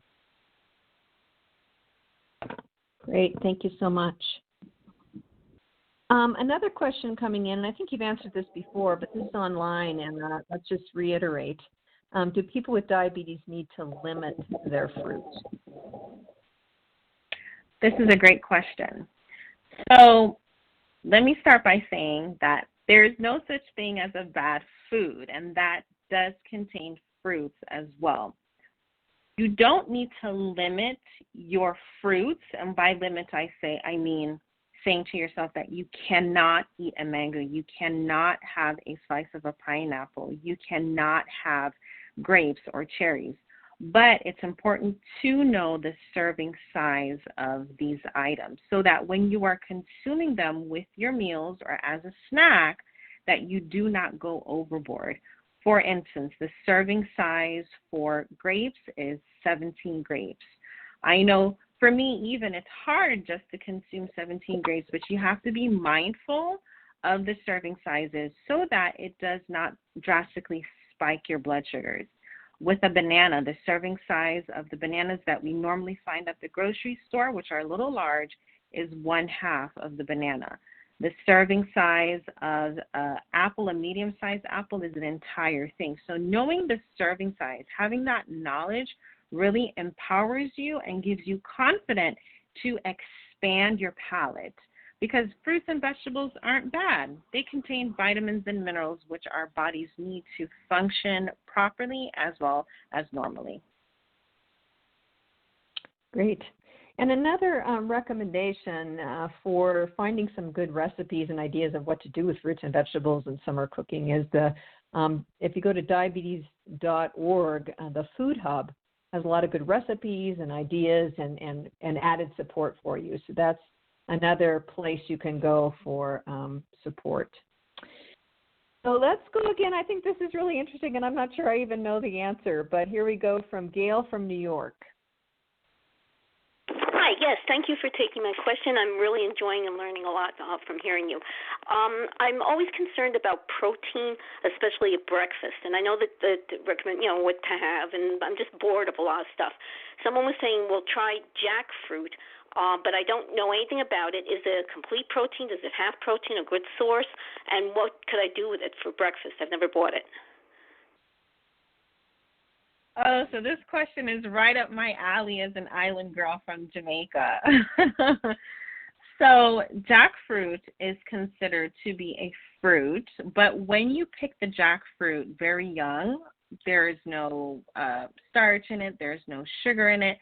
S1: Great. Thank you so much. Another question coming in, and I think you've answered this before, but this is online, and let's just reiterate. Do people with diabetes need to limit their fruits?
S2: This is a great question. So let me start by saying that there is no such thing as a bad food, and that does contain fruits as well. You don't need to limit your fruits, and by limit I mean saying to yourself that you cannot eat a mango, you cannot have a slice of a pineapple, you cannot have grapes or cherries. But it's important to know the serving size of these items so that when you are consuming them with your meals or as a snack, that you do not go overboard. For instance, the serving size for grapes is 17 grapes. I know for me, even it's hard just to consume 17 grapes, but you have to be mindful of the serving sizes so that it does not drastically spike your blood sugars. With a banana, the serving size of the bananas that we normally find at the grocery store, which are a little large, is 1/2 of the banana. The serving size of an apple, a medium-sized apple, is an entire thing. So knowing the serving size, having that knowledge really empowers you and gives you confidence to expand your palate. Because fruits and vegetables aren't bad. They contain vitamins and minerals which our bodies need to function properly as well as normally.
S1: Great. And another recommendation for finding some good recipes and ideas of what to do with fruits and vegetables in summer cooking is if you go to diabetes.org, the Food Hub has a lot of good recipes and ideas and added support for you. So that's another place you can go for support. So let's go again. I think this is really interesting, and I'm not sure I even know the answer, but here we go from Gail from New York.
S15: Hi, yes, thank you for taking my question. I'm really enjoying and learning a lot from hearing you. I'm always concerned about protein, especially at breakfast, and I know that recommend, what to have, and I'm just bored of a lot of stuff. Someone was saying, well, try jackfruit, but I don't know anything about it. Is it a complete protein? Does it have protein, a good source? And what could I do with it for breakfast? I've never bought it.
S2: Oh, so this question is right up my alley as an island girl from Jamaica. So jackfruit is considered to be a fruit, but when you pick the jackfruit very young, there is no starch in it, there's no sugar in it.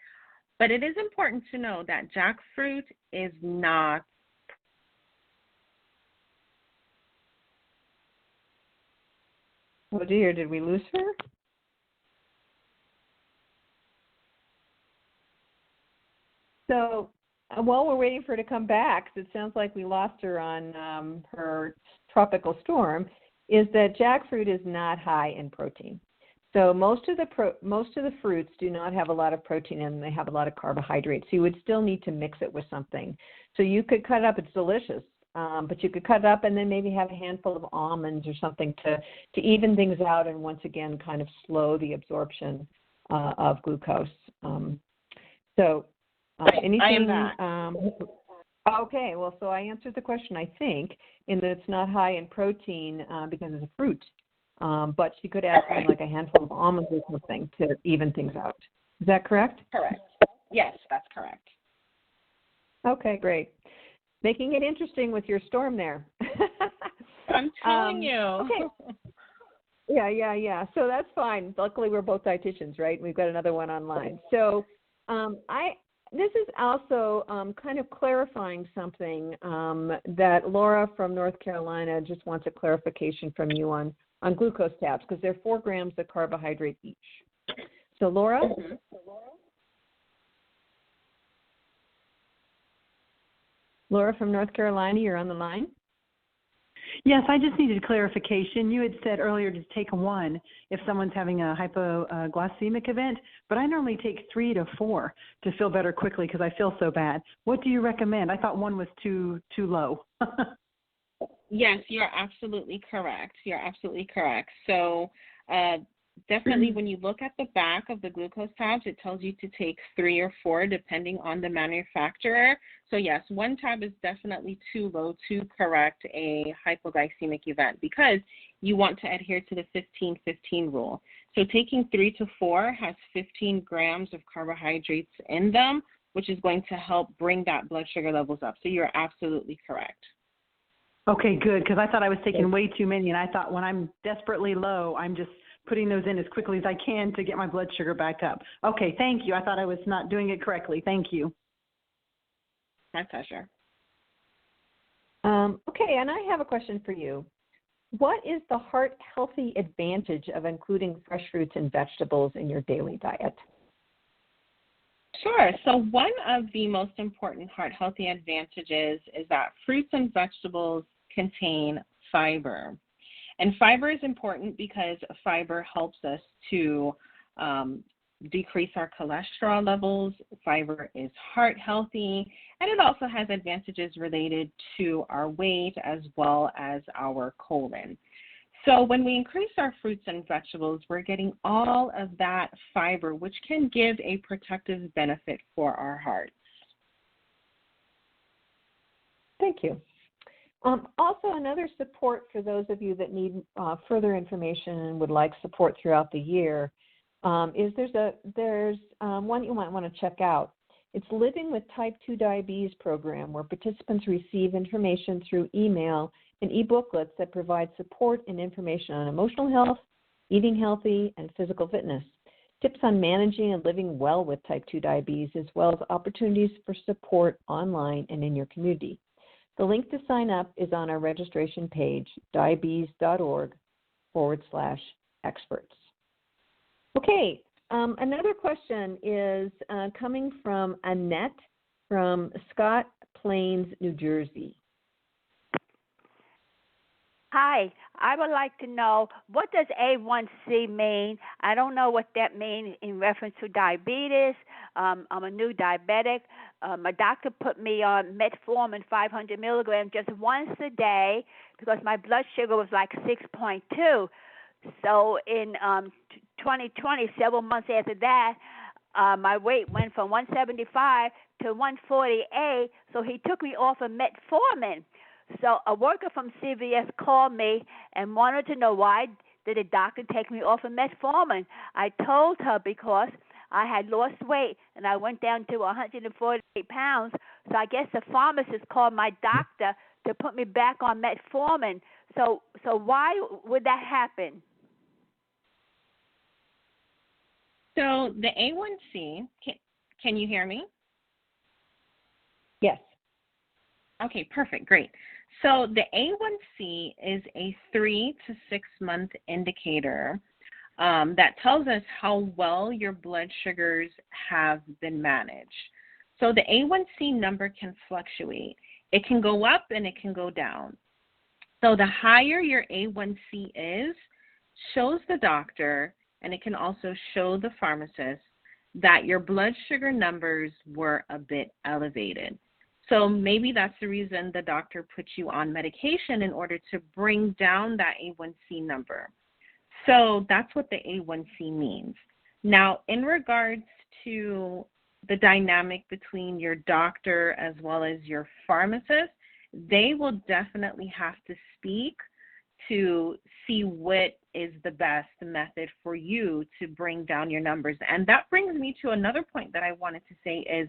S2: But it is important to know that jackfruit is not
S1: Oh dear, did we lose her? So while we're waiting for her to come back, 'cause it sounds like we lost her on her tropical storm, is that jackfruit is not high in protein. So most of the fruits do not have a lot of protein in them. They have a lot of carbohydrates. So you would still need to mix it with something. So you could cut it up. It's delicious. But you could cut it up and then maybe have a handful of almonds or something to even things out and once again kind of slow the absorption of glucose. Anything?
S2: I am that.
S1: Okay, well, so I answered the question, I think, in that it's not high in protein because it's a fruit. But she could add something like a handful of almonds or something to even things out. Is that correct?
S2: Correct. Yes, that's correct.
S1: Okay, great. Making it interesting with your storm there.
S2: I'm telling you.
S1: Okay. Yeah. So that's fine. Luckily, we're both dietitians, right? We've got another one online. So this is also kind of clarifying something that Laura from North Carolina just wants a clarification from you on glucose tabs, because they're 4 grams of carbohydrate each. So Laura? Mm-hmm. Laura from North Carolina, you're on the line.
S16: Yes, I just needed clarification. You had said earlier to take 1 if someone's having a hypoglycemic event, but I normally take 3 to 4 to feel better quickly because I feel so bad. What do you recommend? I thought 1 was too low.
S2: Yes, you're absolutely correct. So definitely when you look at the back of the glucose tabs, it tells you to take 3 or 4 depending on the manufacturer. So yes, 1 tab is definitely too low to correct a hypoglycemic event because you want to adhere to the 15-15 rule. So taking 3 to 4 has 15 grams of carbohydrates in them, which is going to help bring that blood sugar levels up. So you're absolutely correct.
S16: Okay, good, because I thought I was taking way too many, and I thought when I'm desperately low, I'm just putting those in as quickly as I can to get my blood sugar back up. Okay, thank you. I thought I was not doing it correctly. Thank you.
S2: My pleasure.
S1: Okay, and I have a question for you. What is the heart healthy advantage of including fresh fruits and vegetables in your daily diet?
S2: Sure. So one of the most important heart healthy advantages is that fruits and vegetables contain fiber. And fiber is important because fiber helps us to decrease our cholesterol levels. Fiber is heart healthy, and it also has advantages related to our weight as well as our colon. So when we increase our fruits and vegetables, we're getting all of that fiber, which can give a protective benefit for our hearts.
S1: Thank you. Also, another support for those of you that need further information and would like support throughout the year is there's one you might want to check out. It's Living with Type 2 Diabetes program, where participants receive information through email and e-booklets that provide support and information on emotional health, eating healthy, and physical fitness, tips on managing and living well with type 2 diabetes, as well as opportunities for support online and in your community. The link to sign up is on our registration page, diabetes.org/experts. Okay, another question is coming from Annette from Scott Plains, New Jersey.
S17: Hi, I would like to know, what does A1C mean? I don't know what that means in reference to diabetes. I'm a new diabetic. My doctor put me on metformin 500 milligrams just once a day because my blood sugar was like 6.2. So in 2020, several months after that, my weight went from 175 to 148, so he took me off of metformin. So a worker from CVS called me and wanted to know why did the doctor take me off of metformin. I told her because I had lost weight and I went down to 148 pounds. So I guess the pharmacist called my doctor to put me back on metformin. So why would that happen?
S2: So the A1C, can you hear me?
S1: Yes.
S2: Okay, perfect, great. So the A1C is a 3 to 6 month indicator that tells us how well your blood sugars have been managed. So the A1C number can fluctuate. It can go up and it can go down. So the higher your A1C is, shows the doctor, and it can also show the pharmacist that your blood sugar numbers were a bit elevated. So maybe that's the reason the doctor put you on medication in order to bring down that A1C number. So that's what the A1C means. Now, in regards to the dynamic between your doctor as well as your pharmacist, they will definitely have to speak to see what is the best method for you to bring down your numbers. And that brings me to another point that I wanted to say is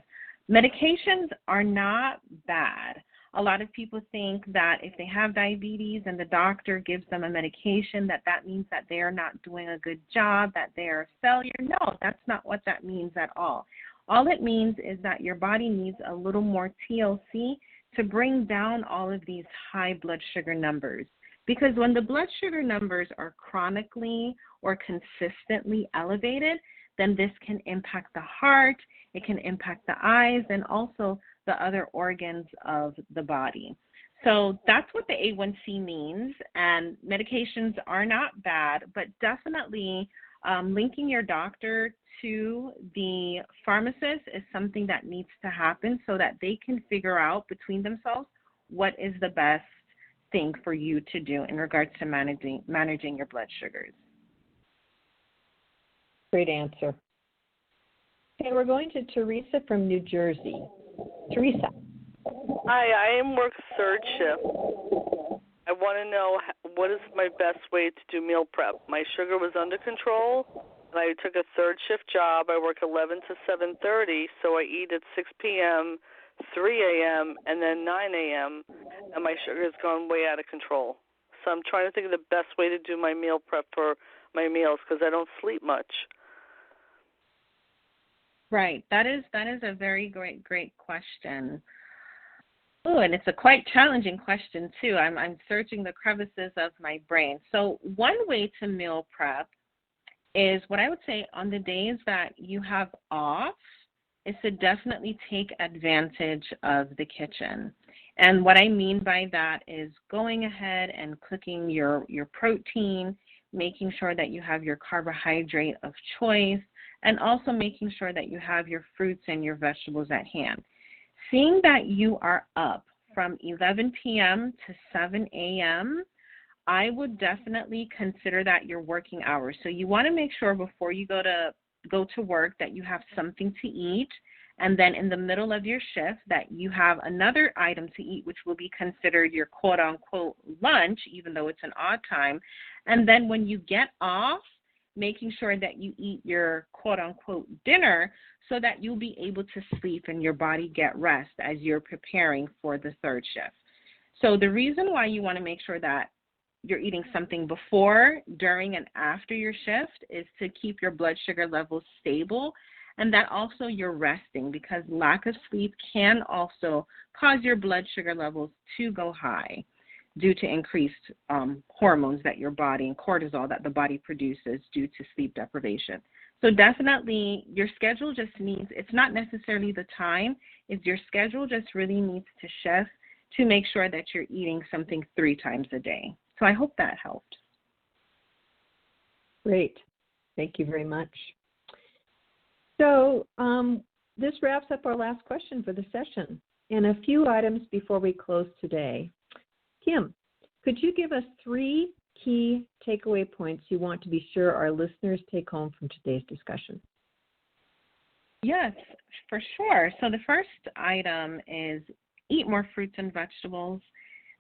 S2: medications are not bad. A lot of people think that if they have diabetes and the doctor gives them a medication, that means that they are not doing a good job, that they are a failure. No, that's not what that means at all. All it means is that your body needs a little more TLC to bring down all of these high blood sugar numbers. Because when the blood sugar numbers are chronically or consistently elevated, then this can impact the heart, it can impact the eyes, and also the other organs of the body. So that's what the A1C means, and medications are not bad, but definitely linking your doctor to the pharmacist is something that needs to happen so that they can figure out between themselves what is the best thing for you to do in regards to managing your blood sugars.
S1: Great answer. Okay, we're going to Teresa from New Jersey. Teresa.
S18: Hi, I work third shift. I want to know what is my best way to do meal prep. My sugar was under control, and I took a third shift job. I work 11 to 7:30, so I eat at 6 p.m., 3 a.m., and then 9 a.m., and my sugar has gone way out of control. So I'm trying to think of the best way to do my meal prep for my meals because I don't sleep much.
S2: Right. That is a very great question. Oh, and it's a quite challenging question too. I'm searching the crevices of my brain. So one way to meal prep is what I would say on the days that you have off is to definitely take advantage of the kitchen. And what I mean by that is going ahead and cooking your protein, making sure that you have your carbohydrate of choice, and also making sure that you have your fruits and your vegetables at hand. Seeing that you are up from 11 p.m. to 7 a.m., I would definitely consider that your working hours. So you want to make sure before you go to work that you have something to eat, and then in the middle of your shift that you have another item to eat, which will be considered your quote-unquote lunch, even though it's an odd time. And then when you get off, making sure that you eat your quote-unquote dinner so that you'll be able to sleep and your body get rest as you're preparing for the third shift. So the reason why you want to make sure that you're eating something before, during, and after your shift is to keep your blood sugar levels stable, and that also you're resting, because lack of sleep can also cause your blood sugar levels to go high due to increased hormones that your body and cortisol that the body produces due to sleep deprivation. So definitely your schedule just needs, it's not necessarily the time, it's your schedule just really needs to shift to make sure that you're eating something 3 times a day. So I hope that helped.
S1: Great. Thank you very much. So this wraps up our last question for the session. And a few items before we close today. Kim, could you give us 3 key takeaway points you want to be sure our listeners take home from today's discussion?
S2: Yes, for sure. So the first item is eat more fruits and vegetables.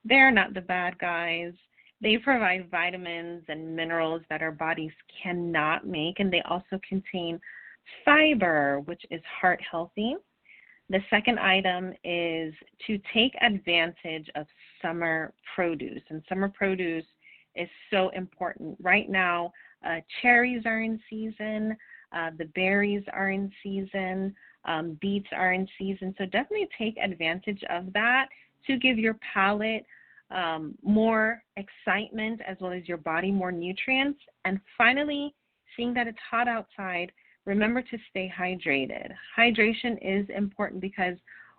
S2: They're not the bad guys. They provide vitamins and minerals that our bodies cannot make, and they also contain fiber, which is heart healthy. The second item is to take advantage of summer produce, and summer produce is so important. Right now, cherries are in season, the berries are in season, beets are in season, so definitely take advantage of that to give your palate more excitement as well as your body more nutrients. And finally, seeing that it's hot outside, remember to stay hydrated. Hydration is important because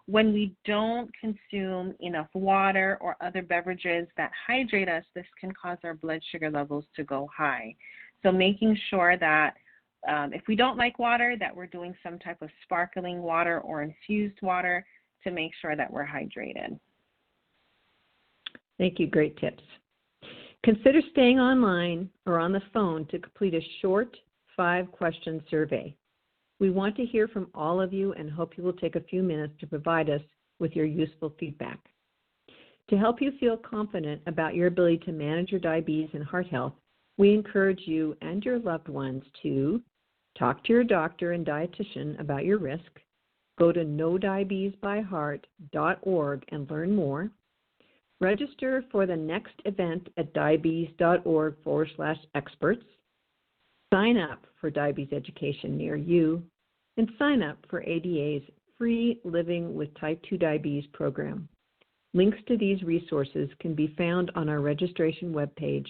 S2: when we don't consume enough water or other beverages that hydrate us, this can cause our blood sugar levels to go high. So making sure that if we don't like water, that we're doing some type of sparkling water or infused water to make sure that we're hydrated.
S1: Thank you. Great tips. Consider staying online or on the phone to complete a short 5-question survey. We want to hear from all of you and hope you will take a few minutes to provide us with your useful feedback. To help you feel confident about your ability to manage your diabetes and heart health, we encourage you and your loved ones to talk to your doctor and dietitian about your risk, go to knowdiabetesbyheart.org and learn more, register for the next event at diabetes.org/experts, sign up for diabetes education near you, and sign up for ADA's free Living with Type 2 Diabetes program. Links to these resources can be found on our registration webpage,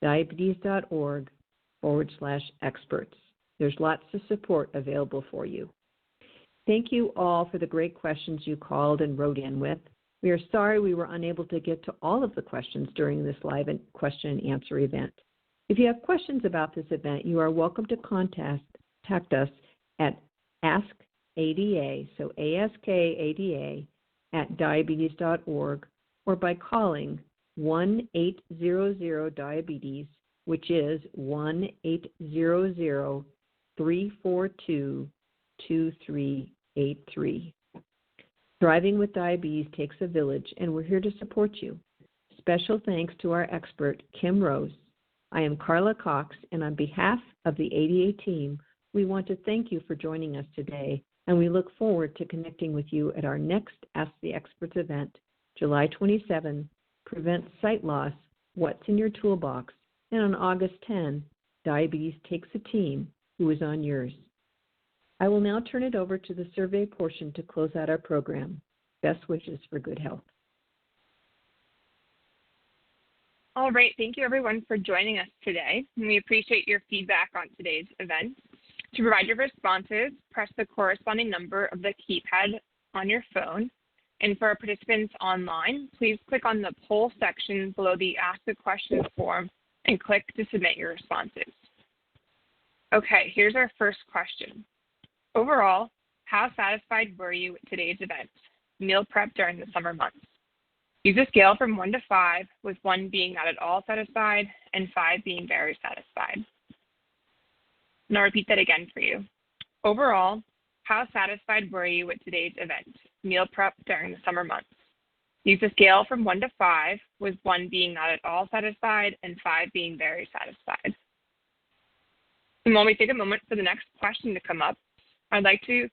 S1: diabetes.org/experts. There's lots of support available for you. Thank you all for the great questions you called and wrote in with. We are sorry we were unable to get to all of the questions during this live question and answer event. If you have questions about this event, you are welcome to contact us at AskADA, so AskADA at diabetes.org, or by calling 1-800-DIABETES, which is 1-800-342-2383. Thriving with diabetes takes a village, and we're here to support you. Special thanks to our expert, Kim Rose. I am Carla Cox, and on behalf of the ADA team, we want to thank you for joining us today, and we look forward to connecting with you at our next Ask the Experts event, July 27, Prevent Sight Loss, What's in Your Toolbox, and on August 10, Diabetes Takes a Team, who is on yours. I will now turn it over to the survey portion to close out our program. Best wishes for good health.
S19: All right, thank you everyone for joining us today. We appreciate your feedback on today's event. To provide your responses, press the corresponding number of the keypad on your phone. And for our participants online, please click on the poll section below the Ask a Question form and click to submit your responses. Okay, here's our first question. Overall, how satisfied were you with today's event? Meal prep during the summer months. Use a scale from 1 to 5, with 1 being not at all satisfied and 5 being very satisfied. And I'll repeat that again for you. Overall, how satisfied were you with today's event? Meal prep during the summer months. Use a scale from 1 to 5, with 1 being not at all satisfied and 5 being very satisfied. And while we take a moment for the next question to come up, I'd like to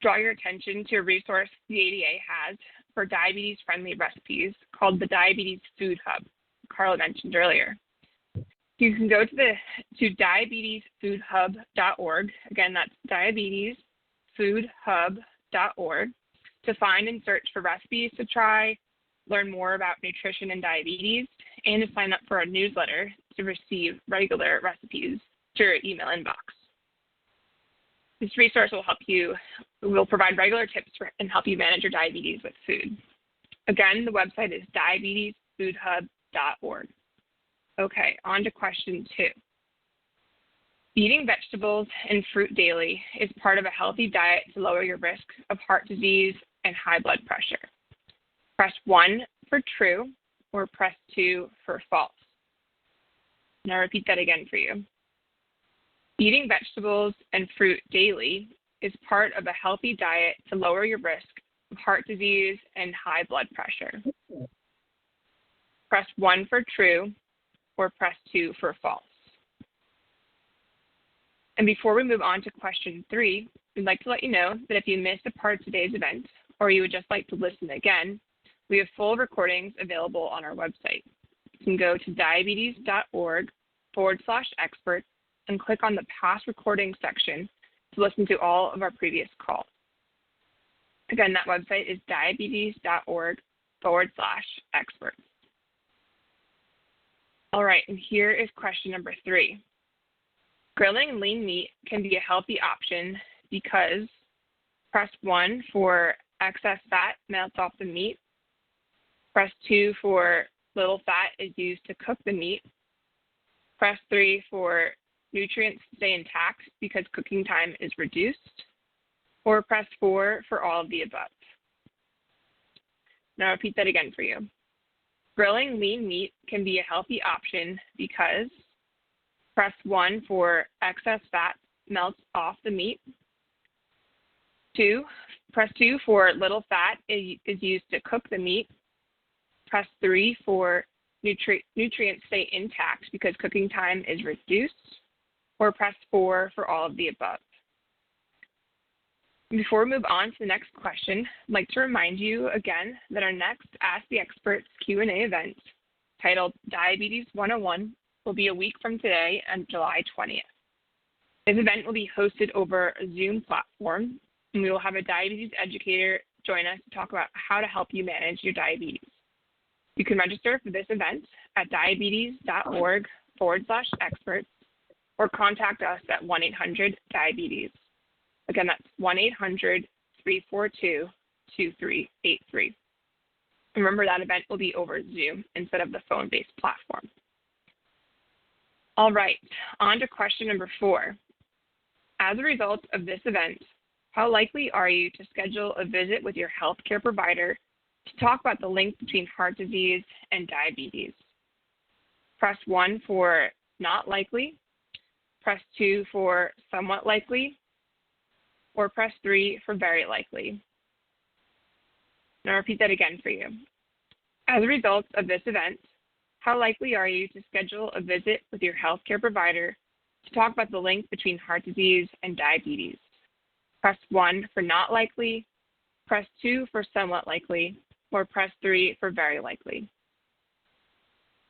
S19: draw your attention to a resource the ADA has for diabetes-friendly recipes called the Diabetes Food Hub, Carla mentioned earlier. You can go to diabetesfoodhub.org. Again, that's diabetesfoodhub.org to find and search for recipes to try, learn more about nutrition and diabetes, and to sign up for our newsletter to receive regular recipes to your email inbox. This resource will provide regular tips and help you manage your diabetes with food. Again, the website is diabetesfoodhub.org. Okay, on to question 2. Eating vegetables and fruit daily is part of a healthy diet to lower your risk of heart disease and high blood pressure. Press 1 for true or press 2 for false. And I'll repeat that again for you. Eating vegetables and fruit daily is part of a healthy diet to lower your risk of heart disease and high blood pressure. Press 1 for true or press 2 for false. And before we move on to question 3, we'd like to let you know that if you missed a part of today's event or you would just like to listen again, we have full recordings available on our website. You can go to diabetes.org/experts and click on the past recording section to listen to all of our previous calls. Again, that website is diabetes.org/experts. All right, and here is question number 3. Grilling lean meat can be a healthy option because press 1 for excess fat melts off the meat. Press 2 for little fat is used to cook the meat. Press 3 for nutrients stay intact because cooking time is reduced. Or press 4 for all of the above. Now I'll repeat that again for you. Grilling lean meat can be a healthy option because press 1 for excess fat melts off the meat. Press 2 for little fat is used to cook the meat. Press 3 for nutrients stay intact because cooking time is reduced. Or press 4 for all of the above. Before we move on to the next question, I'd like to remind you again that our next Ask the Experts Q&A event, titled Diabetes 101, will be a week from today on July 20th. This event will be hosted over a Zoom platform, and we will have a diabetes educator join us to talk about how to help you manage your diabetes. You can register for this event at diabetes.org/experts or contact us at 1-800-DIABETES. Again, that's 1-800-342-2383. Remember, that event will be over Zoom instead of the phone-based platform. All right, on to question number 4. As a result of this event, how likely are you to schedule a visit with your healthcare provider to talk about the link between heart disease and diabetes? Press 1 for not likely, press 2 for somewhat likely, or press 3 for very likely. And I'll repeat that again for you. As a result of this event, how likely are you to schedule a visit with your healthcare provider to talk about the link between heart disease and diabetes? Press 1 for not likely, press 2 for somewhat likely, or press 3 for very likely.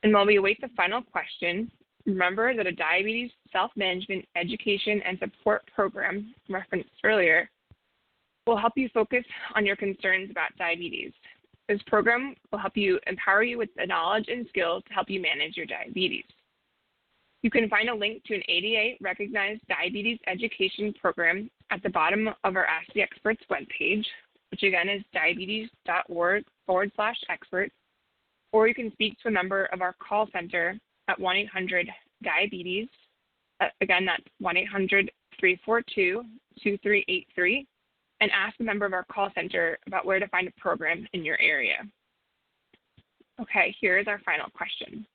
S19: And while we await the final question, remember that a diabetes self-management education and support program referenced earlier will help you focus on your concerns about diabetes. This program will help you empower you with the knowledge and skills to help you manage your diabetes. You can find a link to an ADA-recognized diabetes education program at the bottom of our Ask the Experts webpage, which again is diabetes.org/experts, or you can speak to a member of our call center at 1-800-DIABETES. Again, that's 1-800-342-2383, and ask a member of our call center about where to find a program in your area. Okay, here is our final question.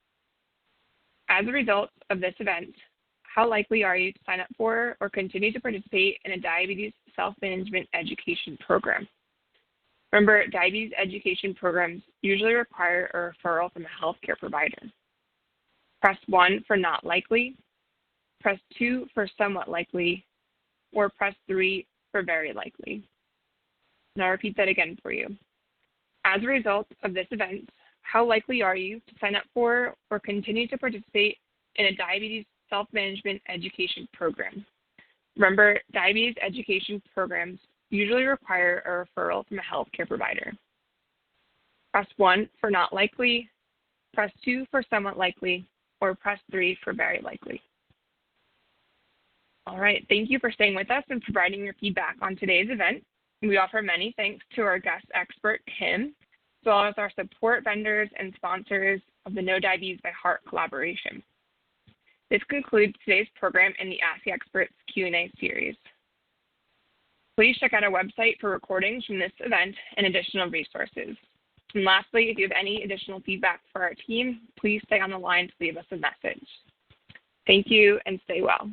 S19: As a result of this event, how likely are you to sign up for or continue to participate in a diabetes self-management education program? Remember, diabetes education programs usually require a referral from a healthcare provider. Press 1 for not likely, press 2 for somewhat likely, or press 3 for very likely. And I'll repeat that again for you. As a result of this event, how likely are you to sign up for or continue to participate in a diabetes self-management education program? Remember, diabetes education programs usually require a referral from a healthcare provider. Press 1 for not likely, press 2 for somewhat likely, or press 3 for very likely. All right, thank you for staying with us and providing your feedback on today's event. We offer many thanks to our guest expert, Kim, as well as our support vendors and sponsors of the No Diabetes by Heart collaboration. This concludes today's program in the Ask the Experts Q&A series. Please check out our website for recordings from this event and additional resources. And lastly, if you have any additional feedback for our team, please stay on the line to leave us a message. Thank you and stay well.